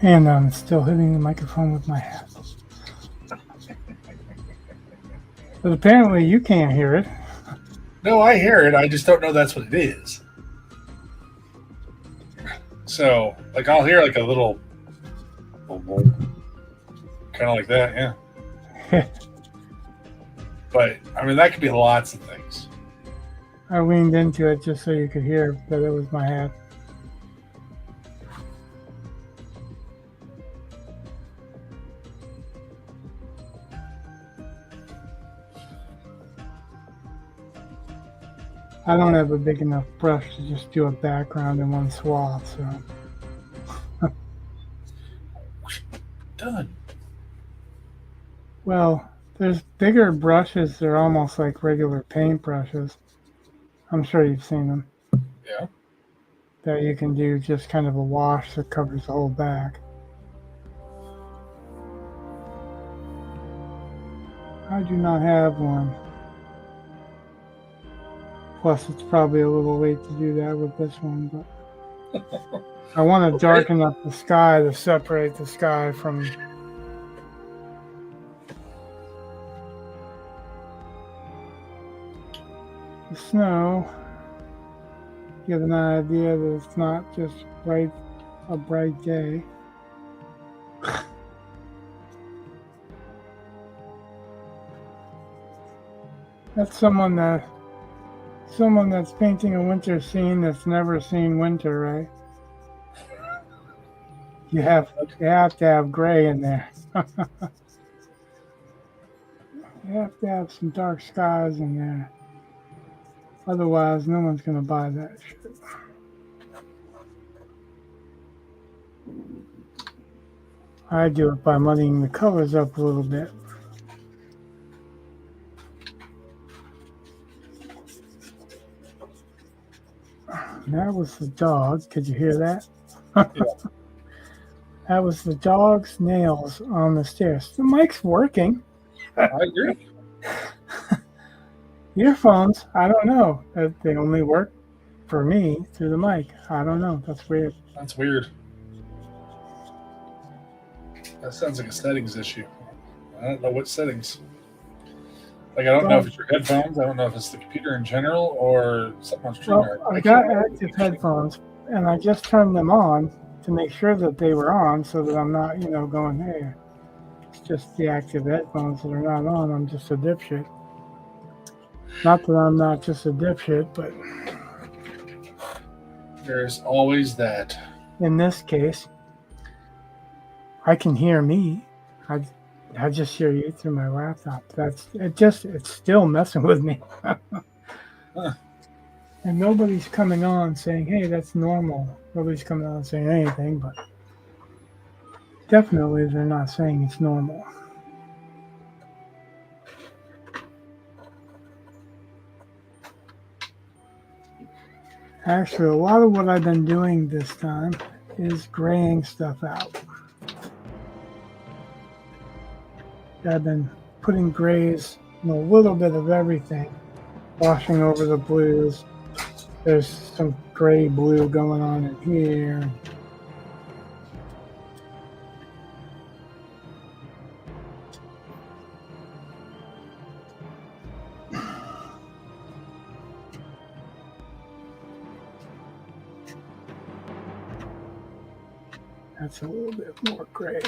And I'm still hitting the microphone with my hat. But apparently you can't hear it. No, I hear it. I just don't know that's what it is. So, like, I'll hear like a little, kind of like that, yeah. But I mean, that could be lots of things. I leaned into it just so you could hear that it was my hat. I don't have a big enough brush to just do a background in one swath, so. Done. Well, there's bigger brushes. They're almost like regular paint brushes. I'm sure you've seen them. Yeah. That you can do just kind of a wash that covers the whole back. I do not have one. Plus, it's probably a little late to do that with this one, but I want to darken up the sky to separate the sky from the snow. Get an idea that it's not just a bright day. That's someone that's painting a winter scene that's never seen winter, right? You have to have gray in there. You have to have some dark skies in there. Otherwise, no one's going to buy that shit. I do it by muddying the colors up a little bit. That was the dog. Could you hear that? Yeah. That was the dog's nails on the stairs. The mic's working. I agree. Earphones, I don't know. They only work for me through the mic. I don't know. That's weird. That's weird. That sounds like a settings issue. I don't know what settings. Like, I don't know if it's your headphones. I don't know if it's the computer in general or something on StreamYard. Well, I got active headphones, and I just turned them on to make sure that they were on so that I'm not, going, hey, it's just the active headphones that are not on. I'm just a dipshit. Not that I'm not just a dipshit, but There's always that. in this case, I can hear me. I just hear you through my laptop. It's still messing with me. Huh. And nobody's coming on saying, hey, that's normal. Nobody's coming on saying anything, but definitely they're not saying it's normal. Actually, a lot of what I've been doing this time is graying stuff out. I've been putting grays in a little bit of everything, washing over the blues. There's some gray blue going on in here. That's a little bit more gray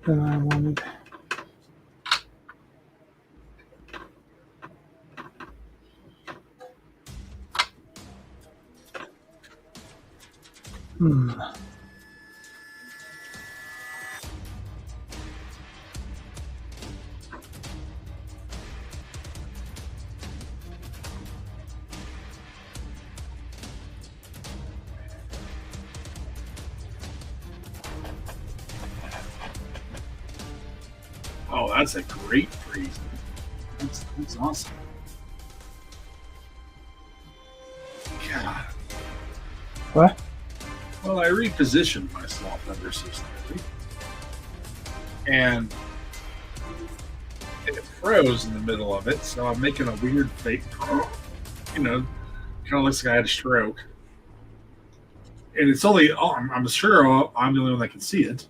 than I wanted. Oh, that's a great freeze. That's awesome. God. What? Well, I repositioned myself ever so slightly. And it froze in the middle of it, so I'm making a weird fake, kind of looks like I had a stroke. and it's only. Oh, I'm sure I'm the only one that can see it.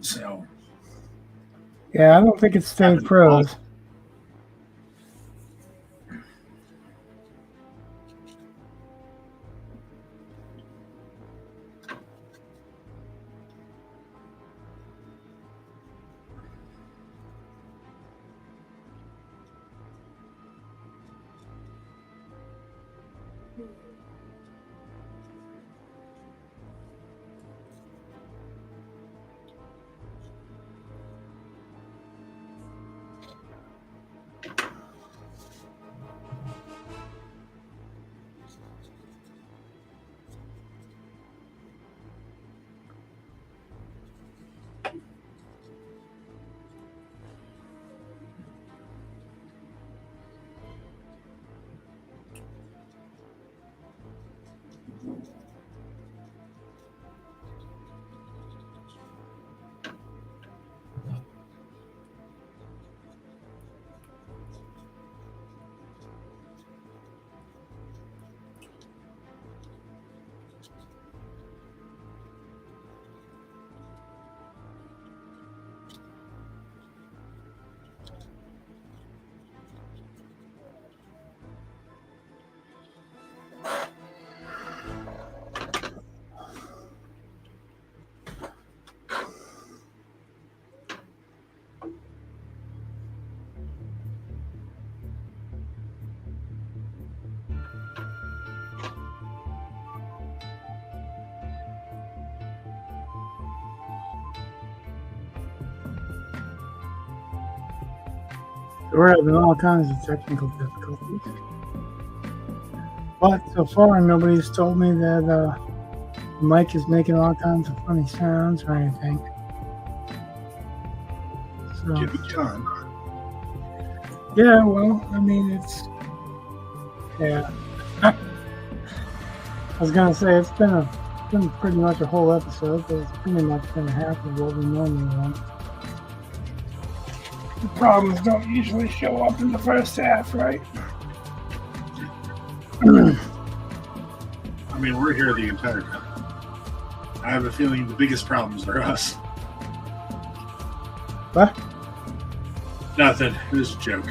So Yeah, I don't think it's staying froze. We're having all kinds of technical difficulties. But so far, nobody's told me that the mic is making all kinds of funny sounds or anything. So, give me time. yeah, well, I mean, it's. Yeah. I was going to say, it's been pretty much a whole episode, but it's pretty much been half of what we normally want. The problems don't usually show up in the first half, right? I mean, we're here the entire time. I have a feeling the biggest problems are us. What? Nothing. It was a joke.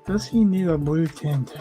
Does he need a blue tint?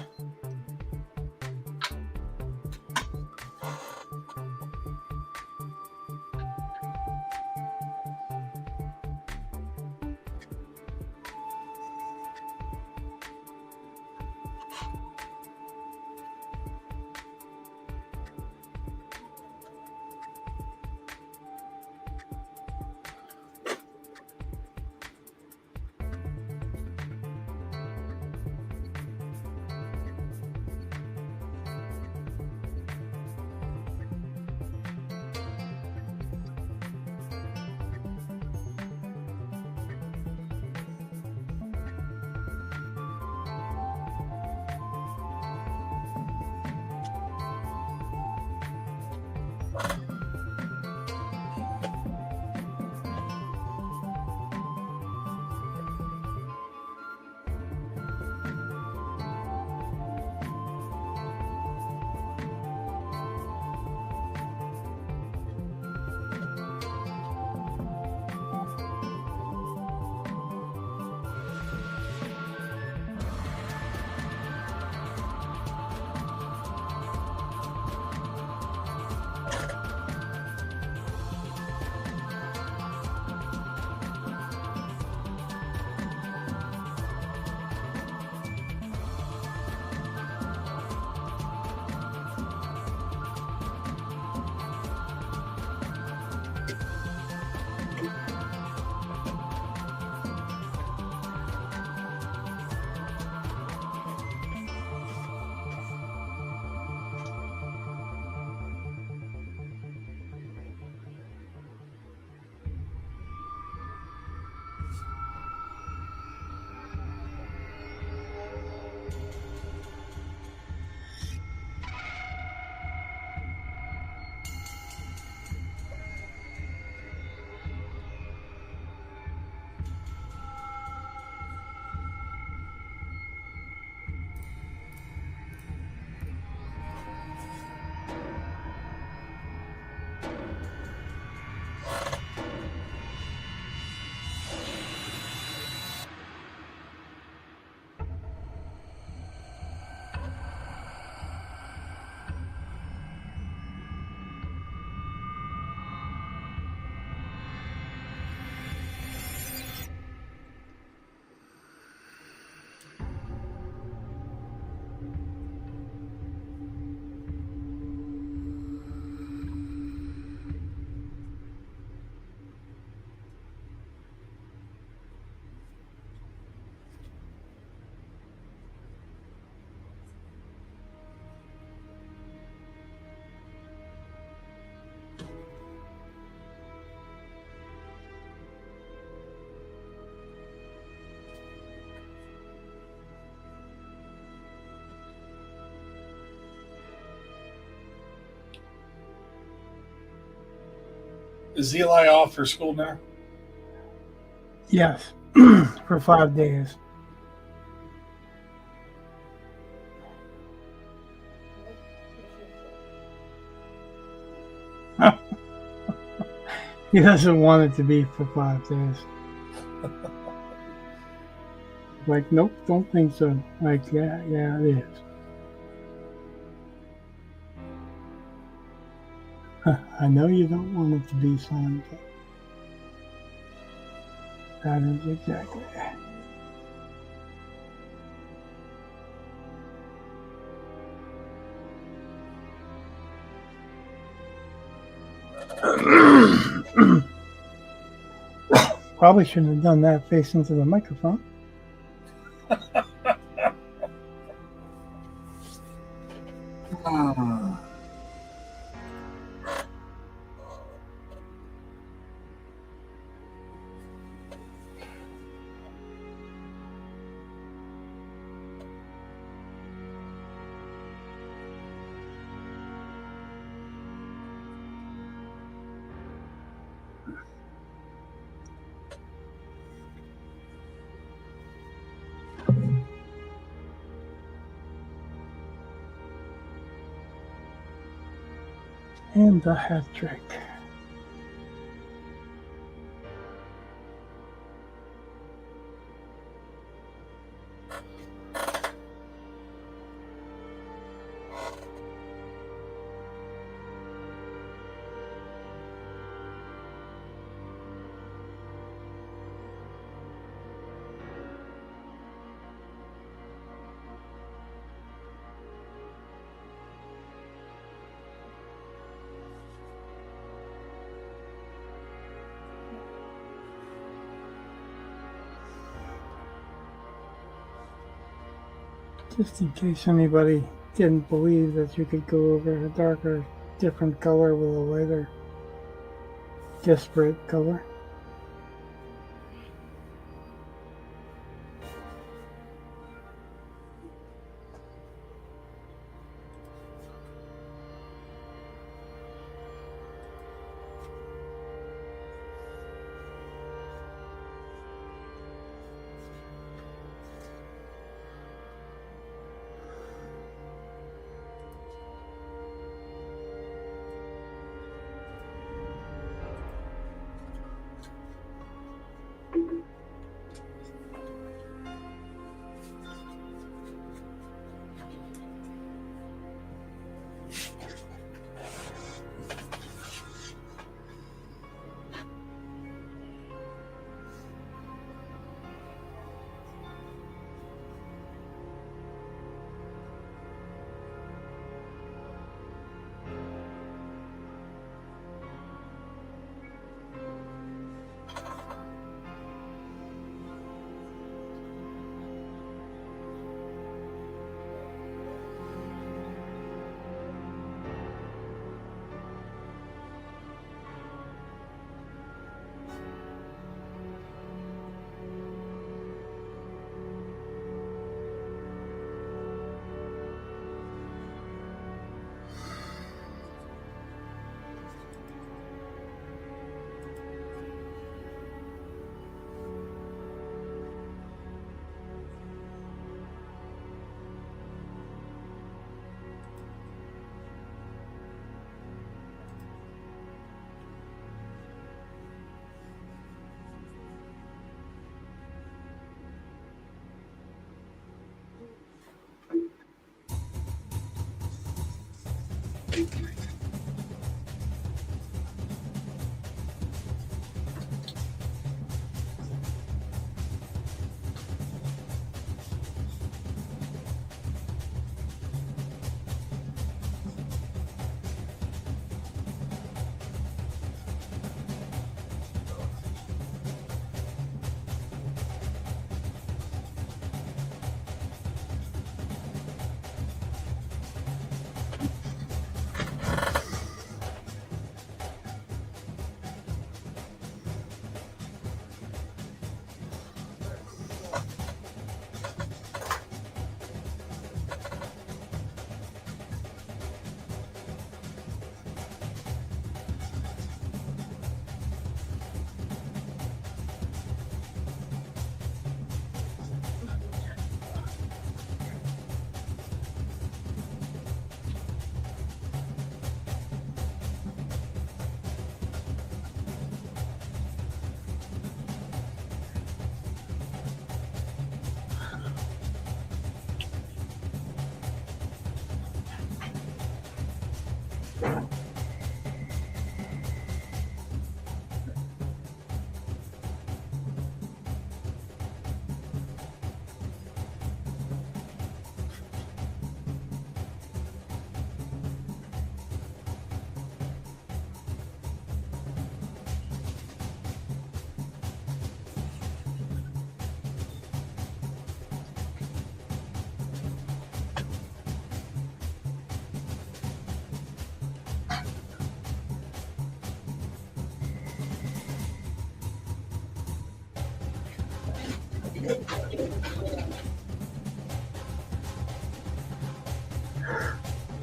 Is Eli off for school now? Yes, for 5 days. He doesn't want it to be for 5 days. Like, nope, don't think so. Like, yeah, it is. I know you don't want it to be, son, but that is exactly it. Probably shouldn't have done that face into the microphone. And the hat trick. Just in case anybody didn't believe that you could go over a darker, different color with a lighter, disparate color.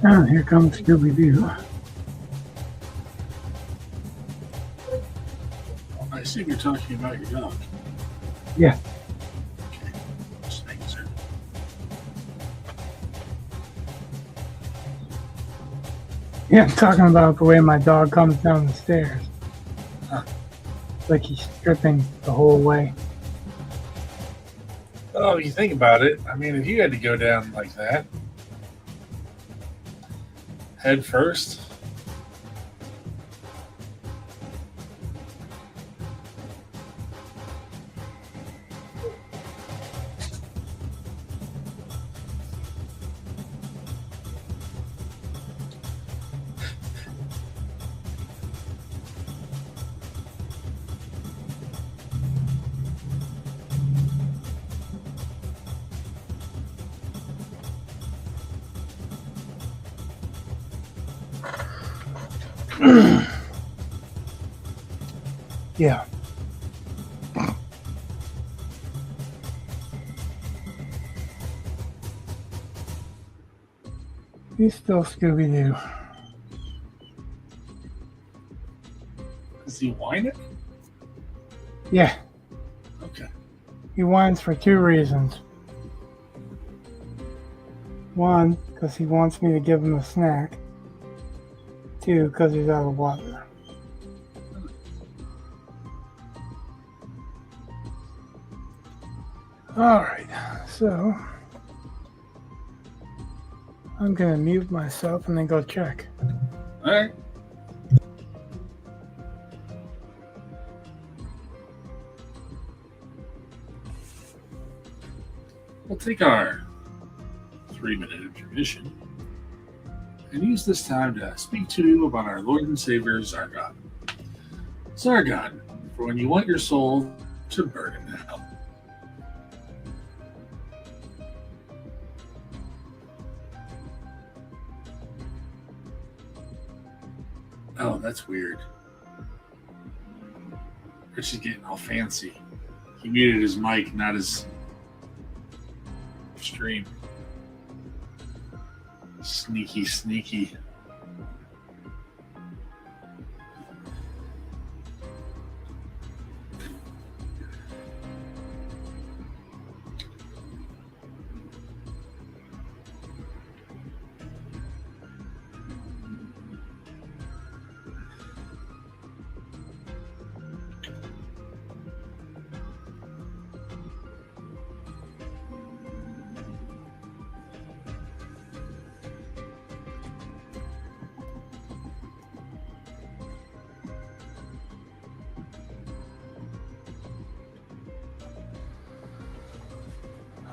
Oh, here comes Scooby Doo. I assume you're talking about your dog. Yeah. Okay. Just making sure. Yeah, I'm talking about the way my dog comes down the stairs. Huh. Like he's stripping the whole way. Oh, you think about it. I mean, if you had to go down like that, head first. Yeah. He's still Scooby Doo. Is he whining? Yeah, Okay. he whines for two reasons. One, because he wants me to give him a snack. Two, because he's out of water. Alright, so I'm gonna mute myself and then go check. All right. We'll take our 3-minute intermission and use this time to speak to you about our Lord and Savior Zargon. Zargon, for when you want your soul to burn in hell. Oh, that's weird. Rich is getting all fancy. He muted his mic, not his stream. Sneaky, sneaky.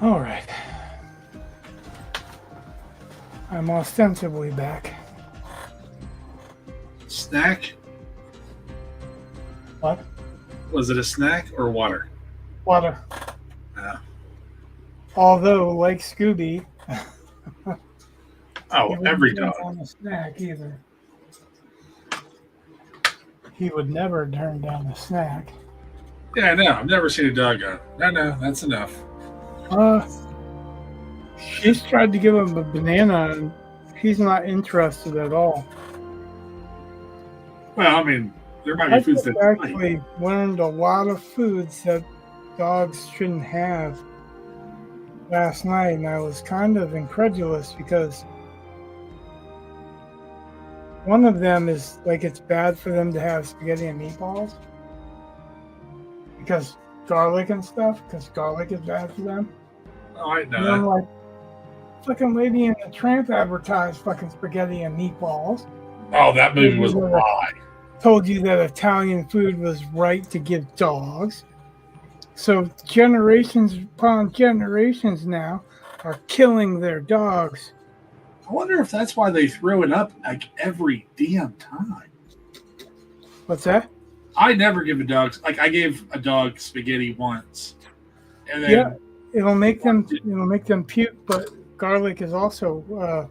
Alright. I'm ostensibly back. Snack? What? Was it a snack or water? Water. Oh, Although, like Scooby, oh he every wouldn't dog. turn down a snack either. He would never turn down a snack. Yeah, I know. I've never seen a dog go, no, that's enough. She's tried to give him a banana and he's not interested at all. Well, I mean, there might be I foods just that actually learned a lot of foods that dogs shouldn't have last night, and I was kind of incredulous because one of them is like it's bad for them to have spaghetti and meatballs because garlic and stuff, because garlic is bad for them. Oh, I know And I'm that. like, fucking Lady and the Tramp advertised fucking spaghetti and meatballs. Oh, that movie was a lie. Told you that Italian food was right to give dogs. So generations upon generations now are killing their dogs. I wonder if that's why they throw it up like every damn time. What's that? I never give a dog, like I gave a dog spaghetti once, and then Yeah, it'll make them puke, but garlic is also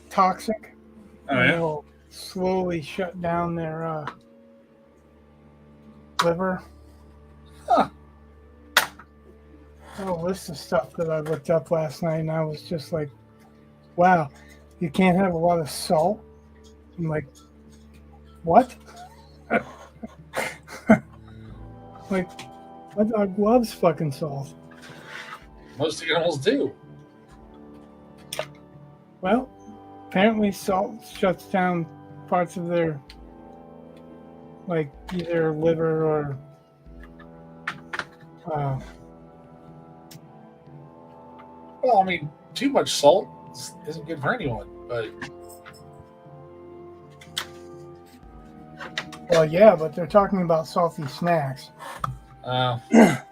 toxic. oh And yeah, it'll slowly shut down their liver. Huh. a list of stuff that I looked up last night, and I was just like, wow, you can't have a lot of salt. I'm like, what? Like, my dog loves fucking salt. Most animals do. Well, apparently salt shuts down parts of their, like, either liver or Well, I mean, too much salt isn't good for anyone. But well, yeah, but they're talking about salty snacks. Like,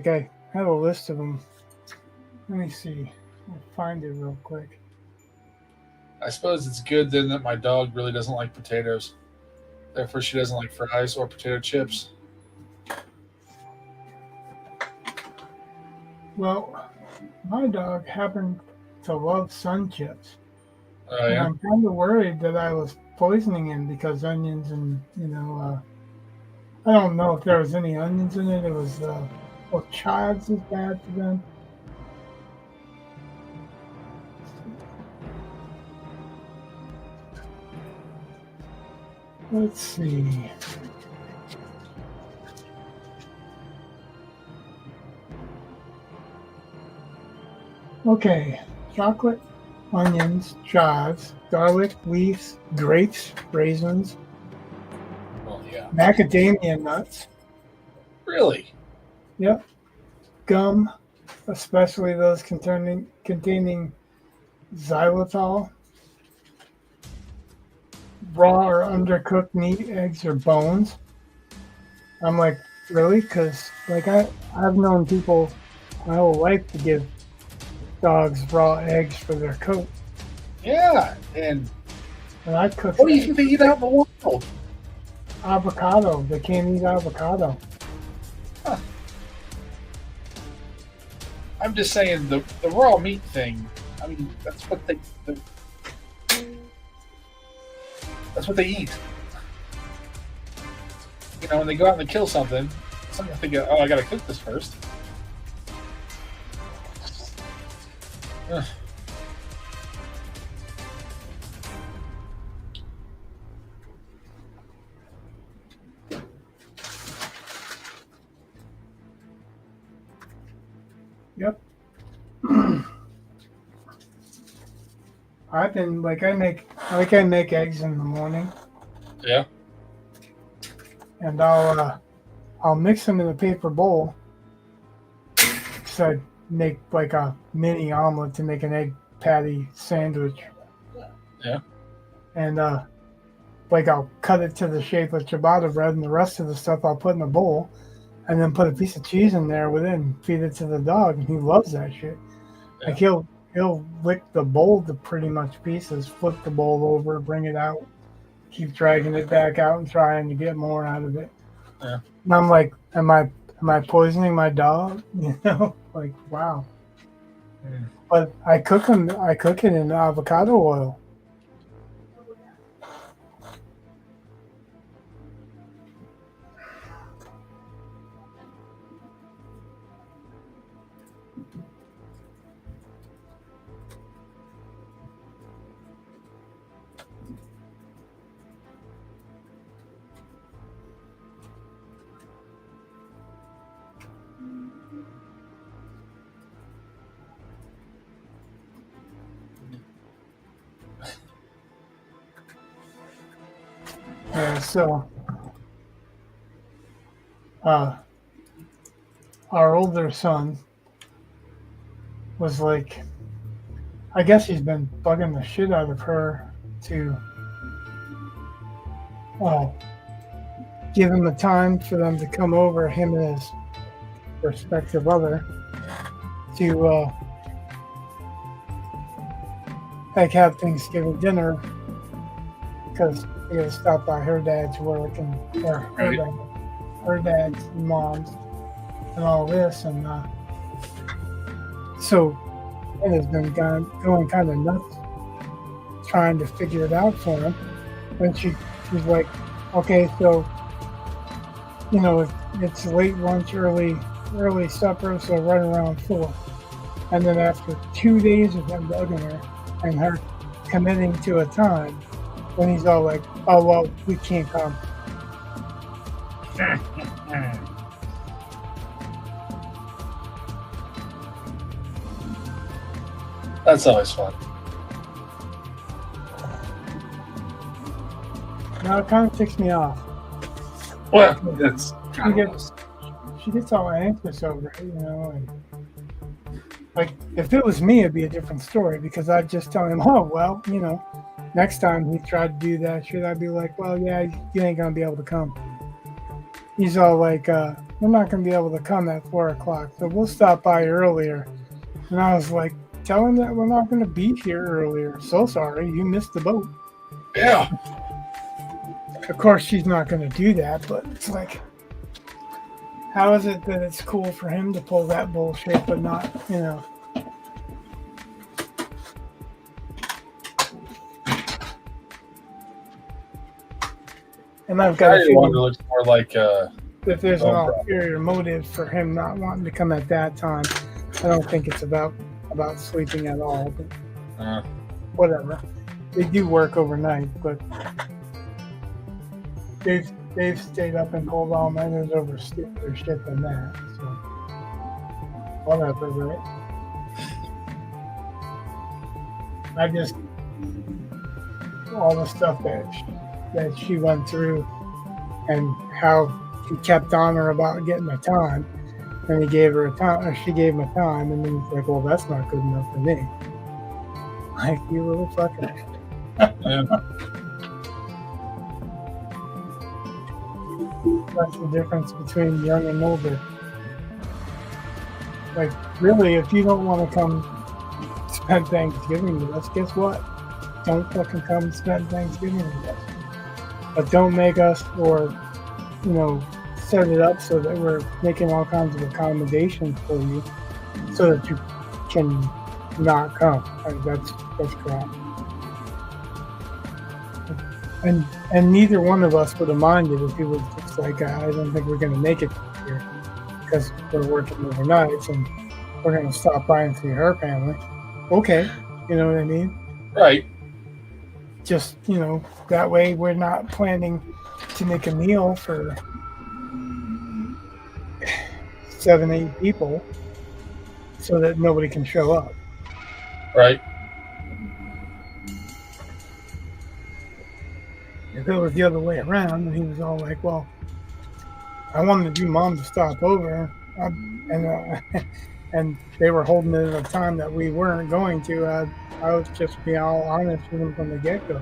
I have a list of them. Let me see. I'll find it real quick. I suppose it's good then that my dog really doesn't like potatoes. Therefore, she doesn't like fries or potato chips. Well, my dog happened to love Sun Chips. Oh And yeah. I'm kind of worried that I was poisoning him because onions and, I don't know if there was any onions in it. It was, well, chives is bad for them. Let's see. Okay, chocolate, onions, chives, garlic, leaves, grapes, raisins, Well, yeah. macadamia nuts. Really? Yep. Gum, especially those containing xylitol. Raw or undercooked meat, eggs, or bones. I'm like, really? Because like I've known people my whole life to give dogs raw eggs for their coat, Yeah. And and I cook what do you think they eat out in the world? avocado. They can't eat avocado. I'm just saying the raw meat thing. I mean, that's what they eat. You know, when they go out and they kill something, something they go, oh, I gotta cook this first. Ugh. Yep. I've been like I make eggs in the morning, Yeah. and I'll mix them in a paper bowl. So I make like a mini omelet to make an egg patty sandwich. Yeah. And like I'll cut it to the shape of ciabatta bread, and the rest of the stuff I'll put in a bowl, and then put a piece of cheese in there with it and feed it to the dog, and he loves that shit. Yeah. Like he'll lick the bowl to pretty much pieces, flip the bowl over, bring it out, keep dragging it back out and trying to get more out of it. Yeah. And I'm like, am I poisoning my dog? You know, like wow. Mm. But I cook it in avocado oil. Yeah, so our older son was like, I guess he's been bugging the shit out of her to give him the time for them to come over, him and his respective other, to like have Thanksgiving dinner because we got to stop by her dad's work and or her dad's and mom's and all this, and so it has been going kind of nuts trying to figure it out for him. And she's like, okay, so it's late lunch, early early supper, so right around 4. And then after 2 days of him bugging her and her committing to a time, when he's all like, "Oh well, we can't come." That's always fun. Now it kind of ticks me off. Well, that's She gets all anxious over it, you know. And like, if it was me, it'd be a different story because I'd just tell him, "Oh well, you know, next time he tried to do that shit, I'd be like, well, yeah, you ain't gonna be able to come." He's all like, "We're not gonna be able to come at 4 o'clock, so we'll stop by earlier." And I was like, "Tell him that we're not gonna be here earlier. So sorry, you missed the boat." Yeah. Of course, she's not gonna do that, but it's like, how is it that it's cool for him to pull that bullshit, but not, you know? And I've got a One feeling looks more like that there's an problem. ulterior motive for him not wanting to come at that time. I don't think it's about sleeping at all, but whatever. They do work overnight, but they've stayed up and pulled all nighters over stupider shit than that. So whatever, right? I just all the stuff that she went through and how he kept on her about getting a time, and he gave her a time, or she gave him a time, and then he's like, "Well, that's not good enough for me." Like, you little fucker. Yeah. That's the difference between young and older. Like, really, if you don't want to come spend Thanksgiving with us, guess what? Don't fucking come spend Thanksgiving with us. But don't make us, or, you know, set it up so that we're making all kinds of accommodations for you so that you can not come. Like, that's crap. And neither one of us would have minded if he was just like, "I don't think we're going to make it here because we're working overnights and we're going to stop by and see her family." Okay, you know what I mean? Right. Just, you know, that way we're not planning to make a meal for 7, 8 people so that nobody can show up. Right. If it was the other way around, and he was all like, "Well, I wanted you mom to stop over," and they were holding it at a time that we weren't going to, I would just be all honest with them from the get-go.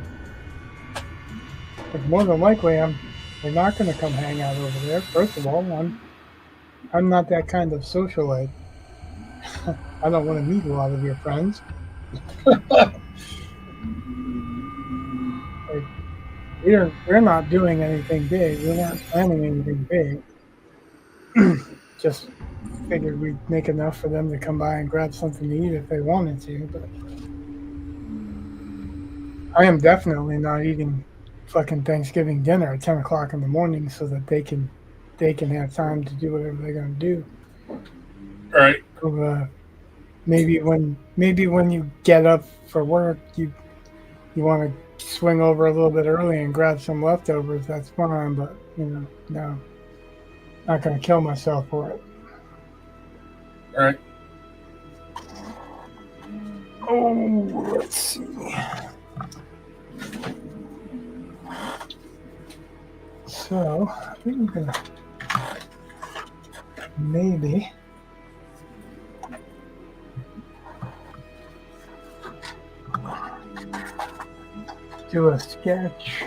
But more than likely, we're not going to come hang out over there. First of all, I'm not that kind of socialite. I don't want to meet a lot of your friends. Like, we're not doing anything big. We're not planning anything big. Just figured we'd make enough for them to come by and grab something to eat if they wanted to. But I am definitely not eating fucking Thanksgiving dinner at 10 o'clock in the morning so that they can have time to do whatever they're gonna do. Right. So, maybe when you get up for work, you want to swing over a little bit early and grab some leftovers. That's fine, but you know, no, not gonna kill myself for it. Right. Oh, let's see. So I think I'm gonna maybe do a sketch.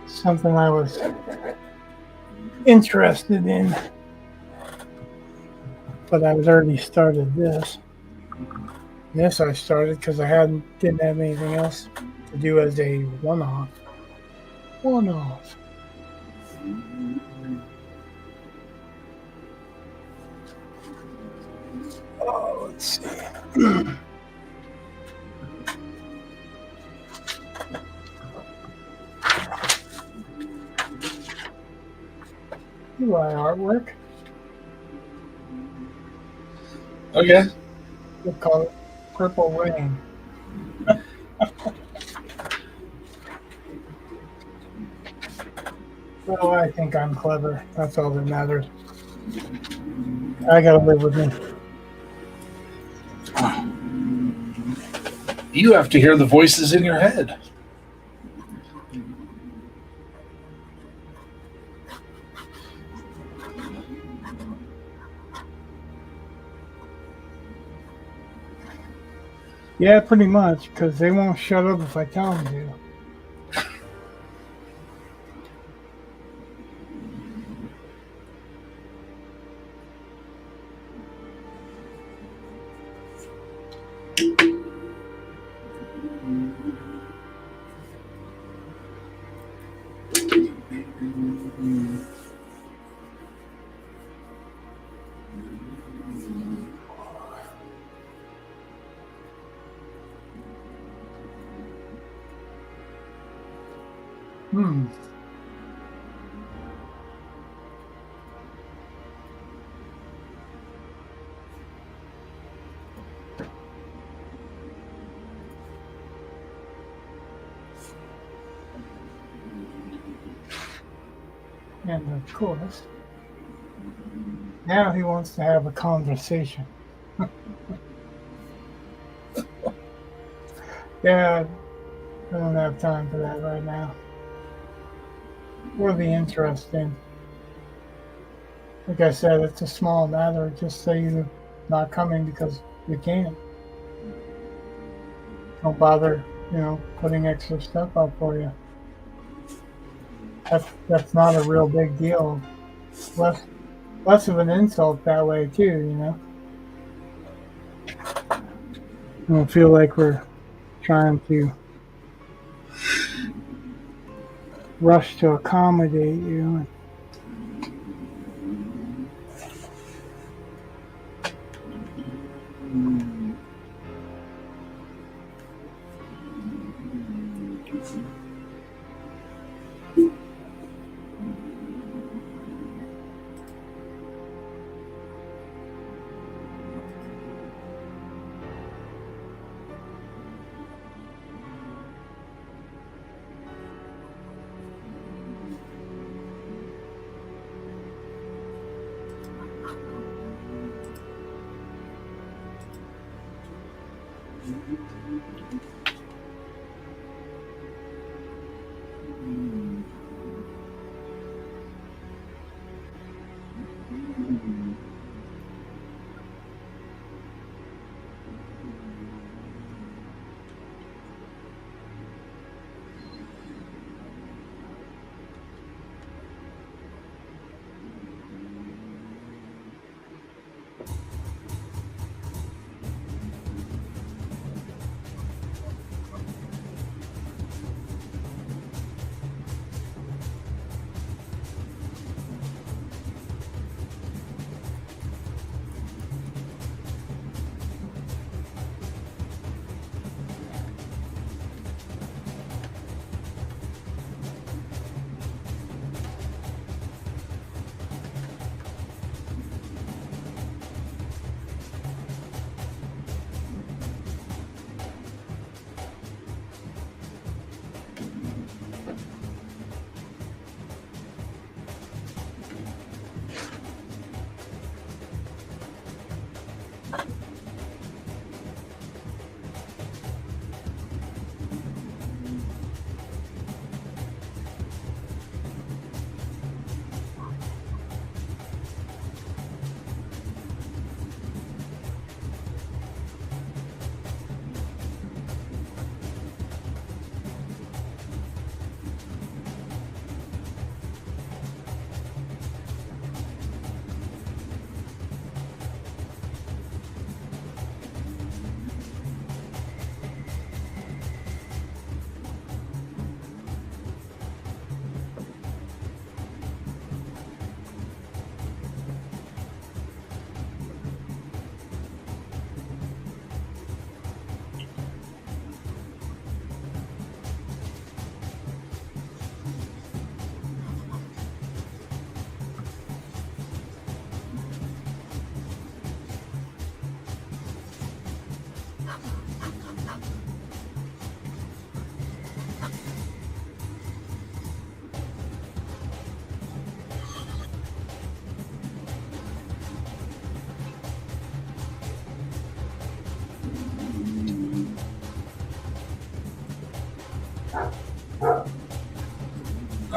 Something I was interested in, but I was already started this. This I started because I didn't have anything else to do as a one-off. Oh, let's see. You buy artwork. Okay. They call it Purple Rain. Well, I think I'm clever. That's all that matters. I gotta live with me. You have to hear the voices in your head. Yeah, pretty much, because they won't shut up if I tell them to. Hmm. And of course, now he wants to have a conversation. Yeah, I don't have time for that right now. Or the interest in. Like I said, it's a small matter. Just say you're not coming because you can't. Don't bother, putting extra stuff up for you. That's not a real big deal. Less of an insult that way too. I don't feel like we're trying to rush to accommodate you.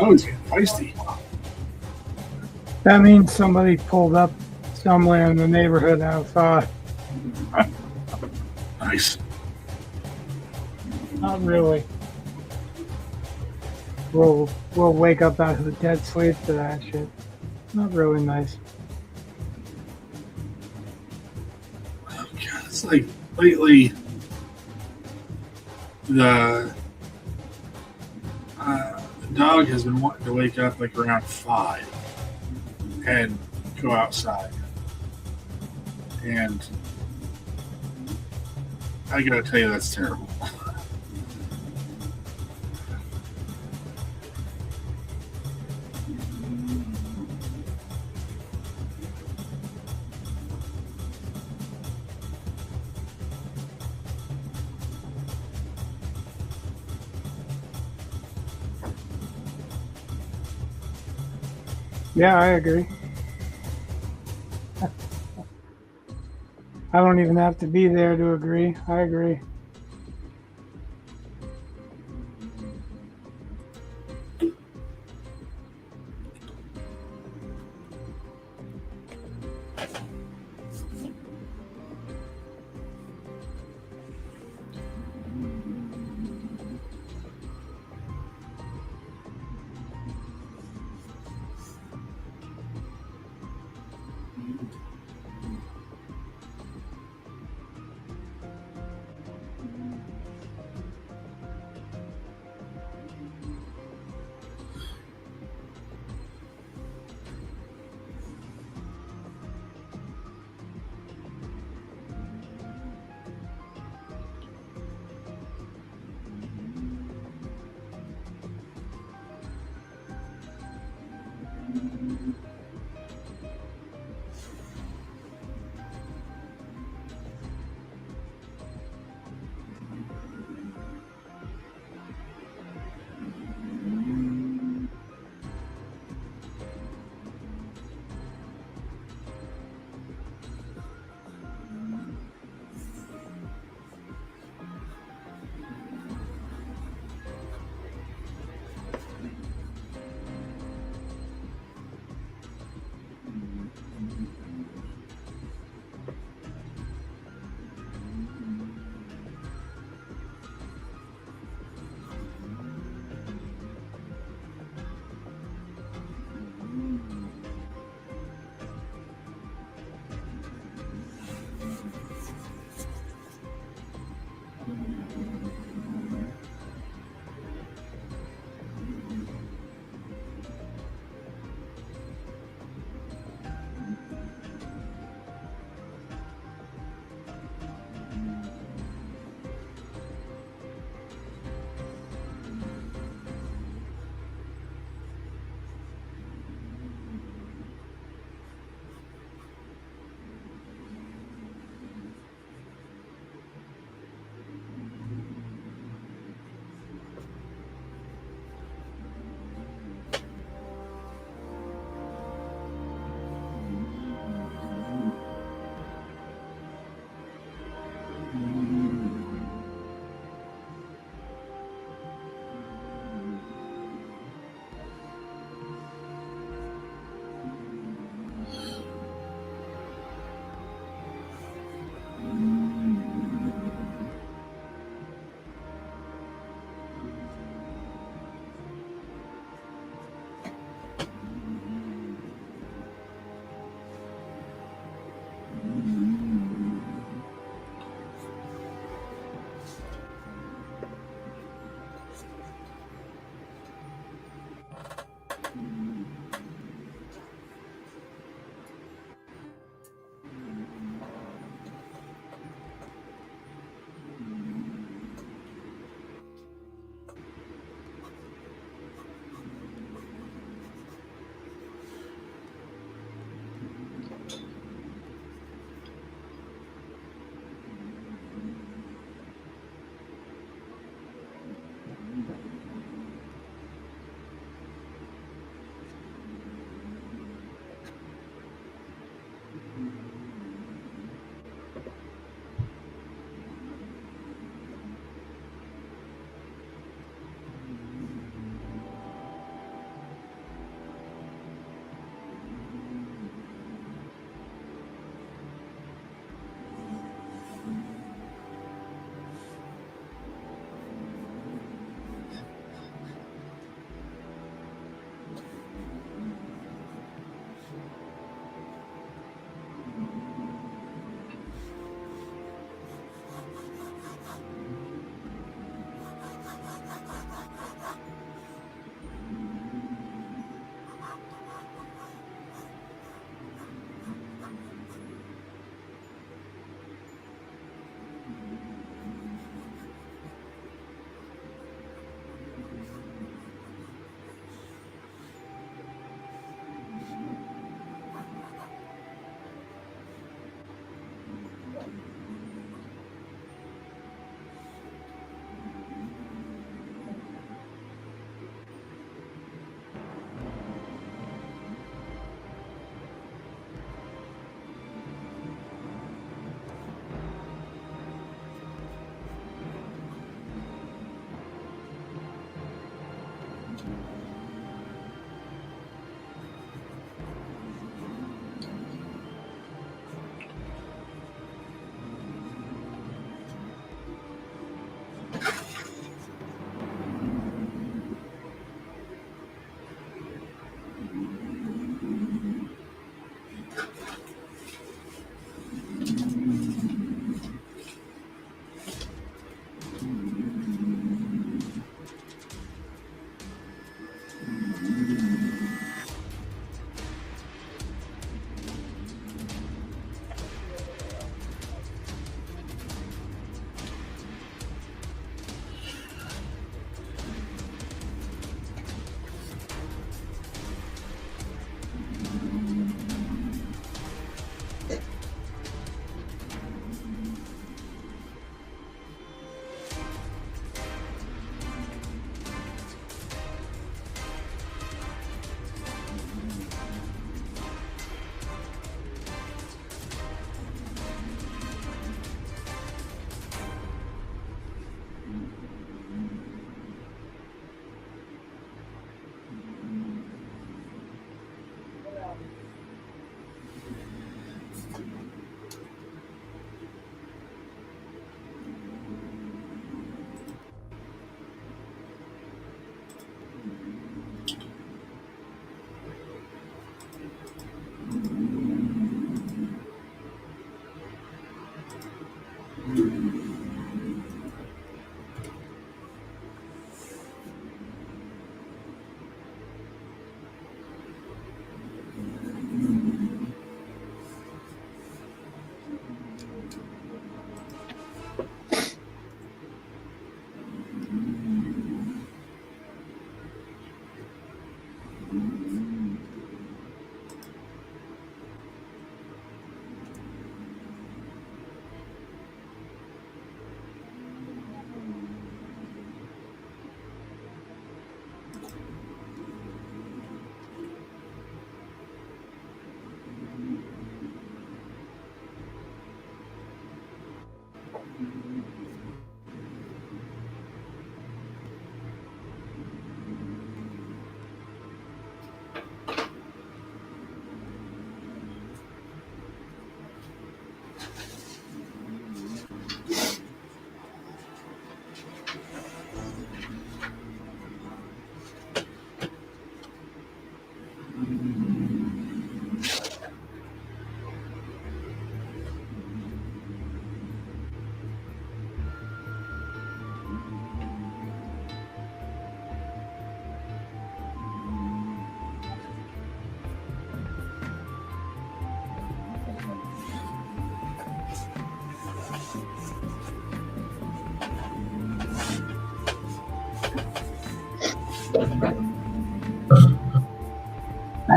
Oh, he's getting feisty. That means somebody pulled up somewhere in the neighborhood outside. Nice. Not really. We'll wake up out of the dead sleep to that shit. Not really nice. Oh, God, it's like lately the dog has been wanting to wake up like around 5 and go outside. And I gotta tell you, that's terrible. Yeah, I agree. I don't even have to be there to agree. I agree.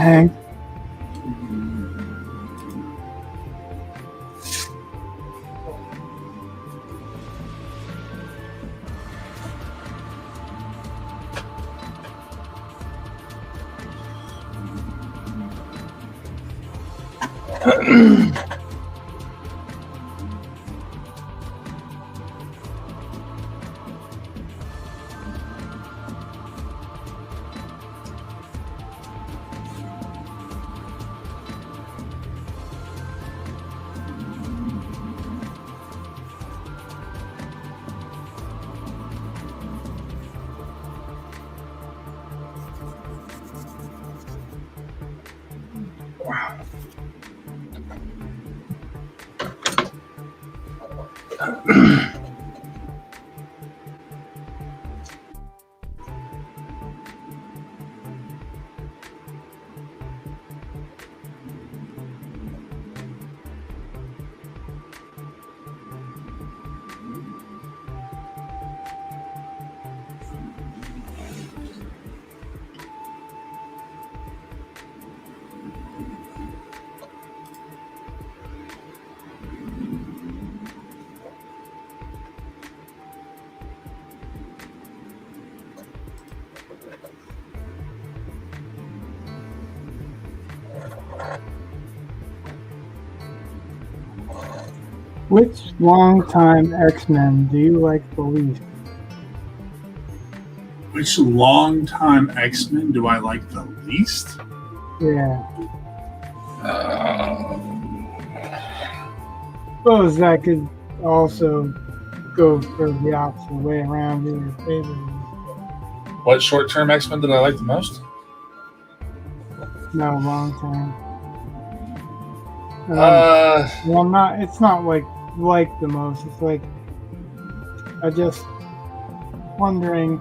Hank. Which longtime X-Men do you like the least? Which longtime X-Men do I like the least? Yeah. Uh, Suppose that could also go for the opposite way around in your favor. what short-term X-Men did I like the most? No, long time. Uh, Well, not. It's not like the most. It's like I just wondering.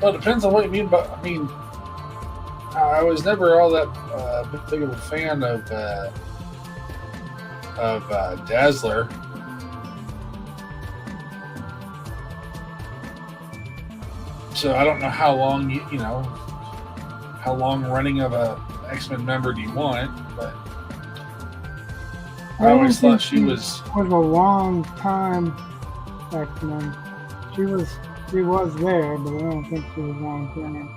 well, it depends on what you mean. But I mean, I was never all that big of a fan of Dazzler. So I don't know how long how long running of a X-Men member do you want? But I always thought she was a long time X-Men. She was there, but I don't think she was long term.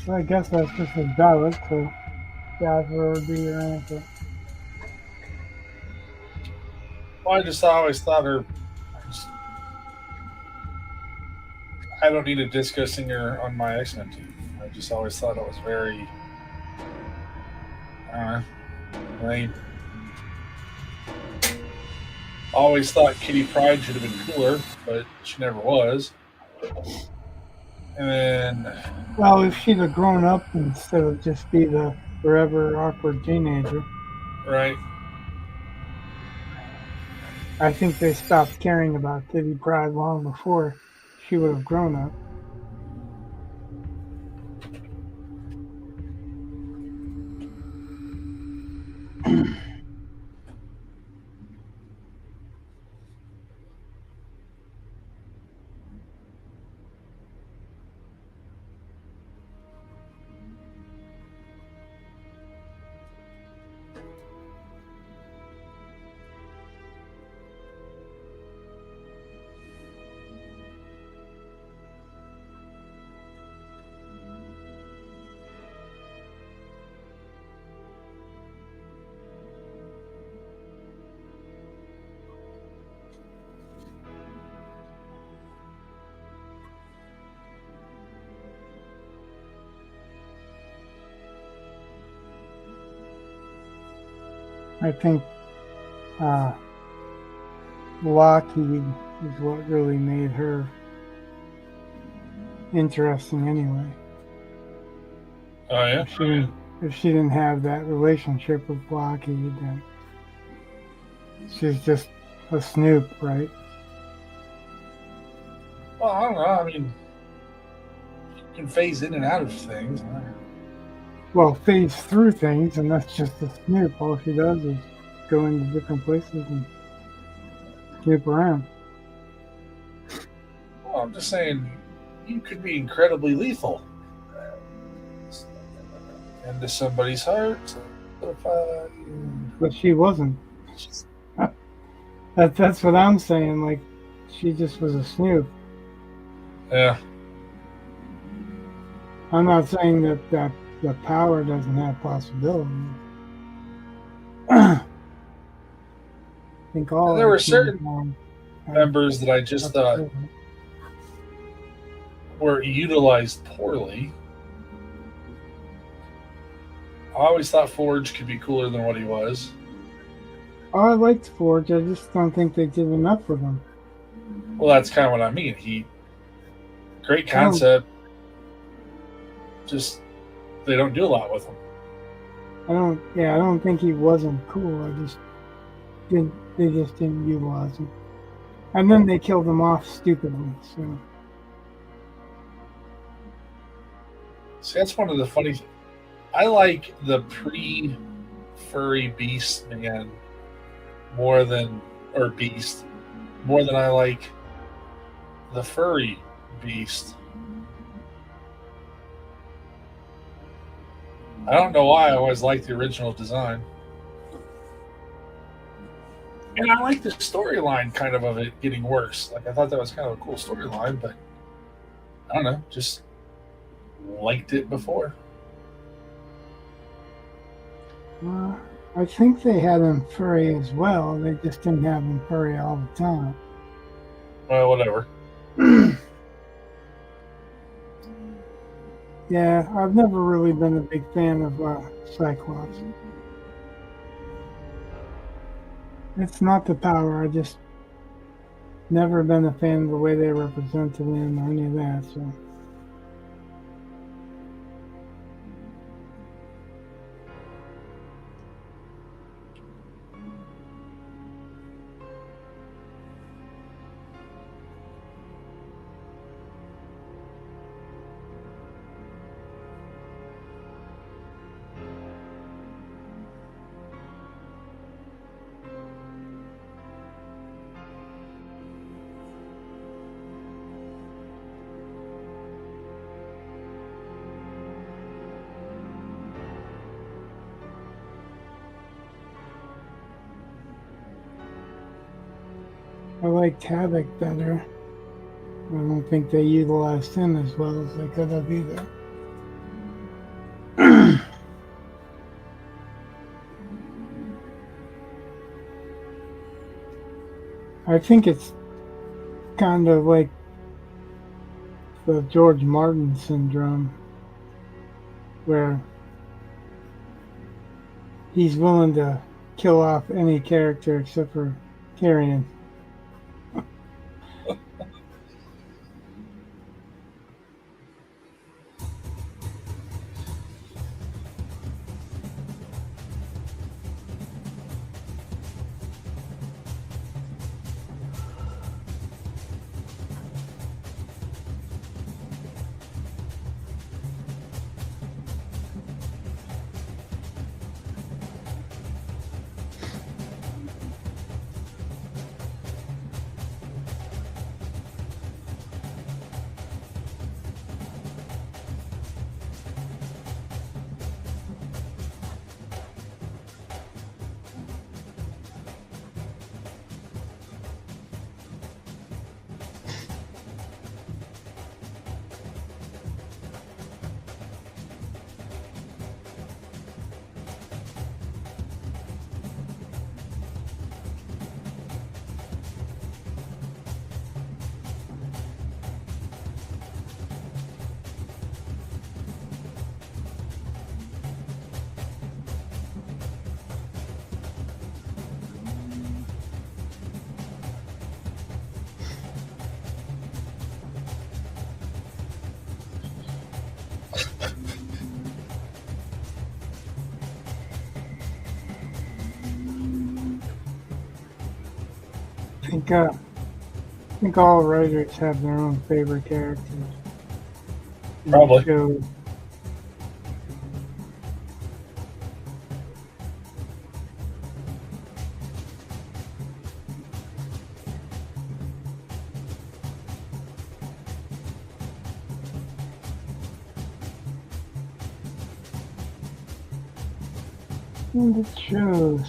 Well, I guess that's just as valid, so Dazzler would be your answer. Well, I always thought her. I don't need a disco singer on my X-Men team. I just always thought it was very. I always thought Kitty Pryde should have been cooler, but she never was. And then, well, if she'd have grown up instead of just be the forever awkward teenager, right? I think they stopped caring about Kitty Pryde long before she would have grown up. I think Lockheed is what really made her interesting anyway. Oh yeah. If she didn't have that relationship with Lockheed, then she's just a snoop, right? Well, I don't know. I mean, you can phase in and out of things. Well, phase through things, and that's just a snoop. All she does is go into different places and snoop around. Well, I'm just saying, you could be incredibly lethal into somebody's heart. But she wasn't. That's what I'm saying. Like, she just was a snoop. Yeah. I'm not saying that the power doesn't have possibilities. I think all there were certain members that I just thought were utilized poorly. I always thought Forge could be cooler than what he was. Oh, I liked Forge. I just don't think they did enough with him. Well, that's kind of what I mean. Great concept. Just they don't do a lot with him. I don't think he wasn't cool. They just didn't utilize him. And then they killed him off stupidly. So see, that's one of the funny. I like the pre-furry Beast man Beast more than I like the furry Beast. I don't know why I always liked the original design. And I like the storyline kind of it getting worse. Like I thought that was kind of a cool storyline, but I don't know, just liked it before. I think they had him furry as well. They just didn't have him furry all the time. Well, whatever. Yeah, I've never really been a big fan of Cyclops. It's not the power. I just never been a fan of the way they represented him or any of that. So. I liked Havoc better. I don't think they utilized him as well as they could have either. I think it's kind of like the George Martin syndrome, where he's willing to kill off any character except for Tyrion. I think all writers have their own favorite characters. Probably. So, and it shows.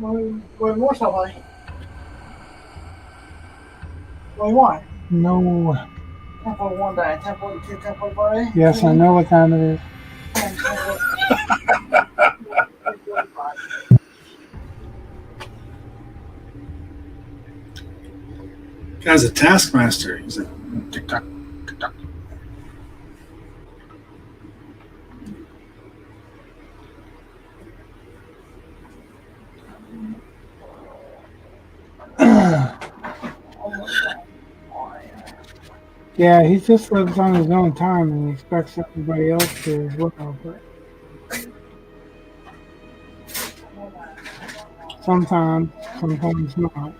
What more somebody? What do you want? No. 1041 die, 1042, 1045. Yes, I know what time it is. 1045. Guy's a taskmaster. He's like tick tock, tick tock. Yeah, he just lives on his own time and he expects everybody else to as well. But sometimes not.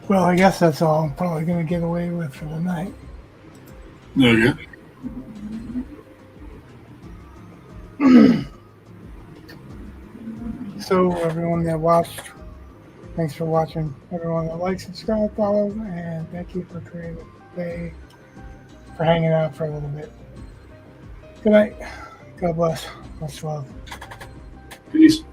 Well, I guess that's all I'm probably going to get away with for the night. Okay. So, everyone that watched, thanks for watching. Everyone that likes, subscribe, follow, and thank you for Creative Bay for hanging out for a little bit. Good night. God bless. Much love. Peace.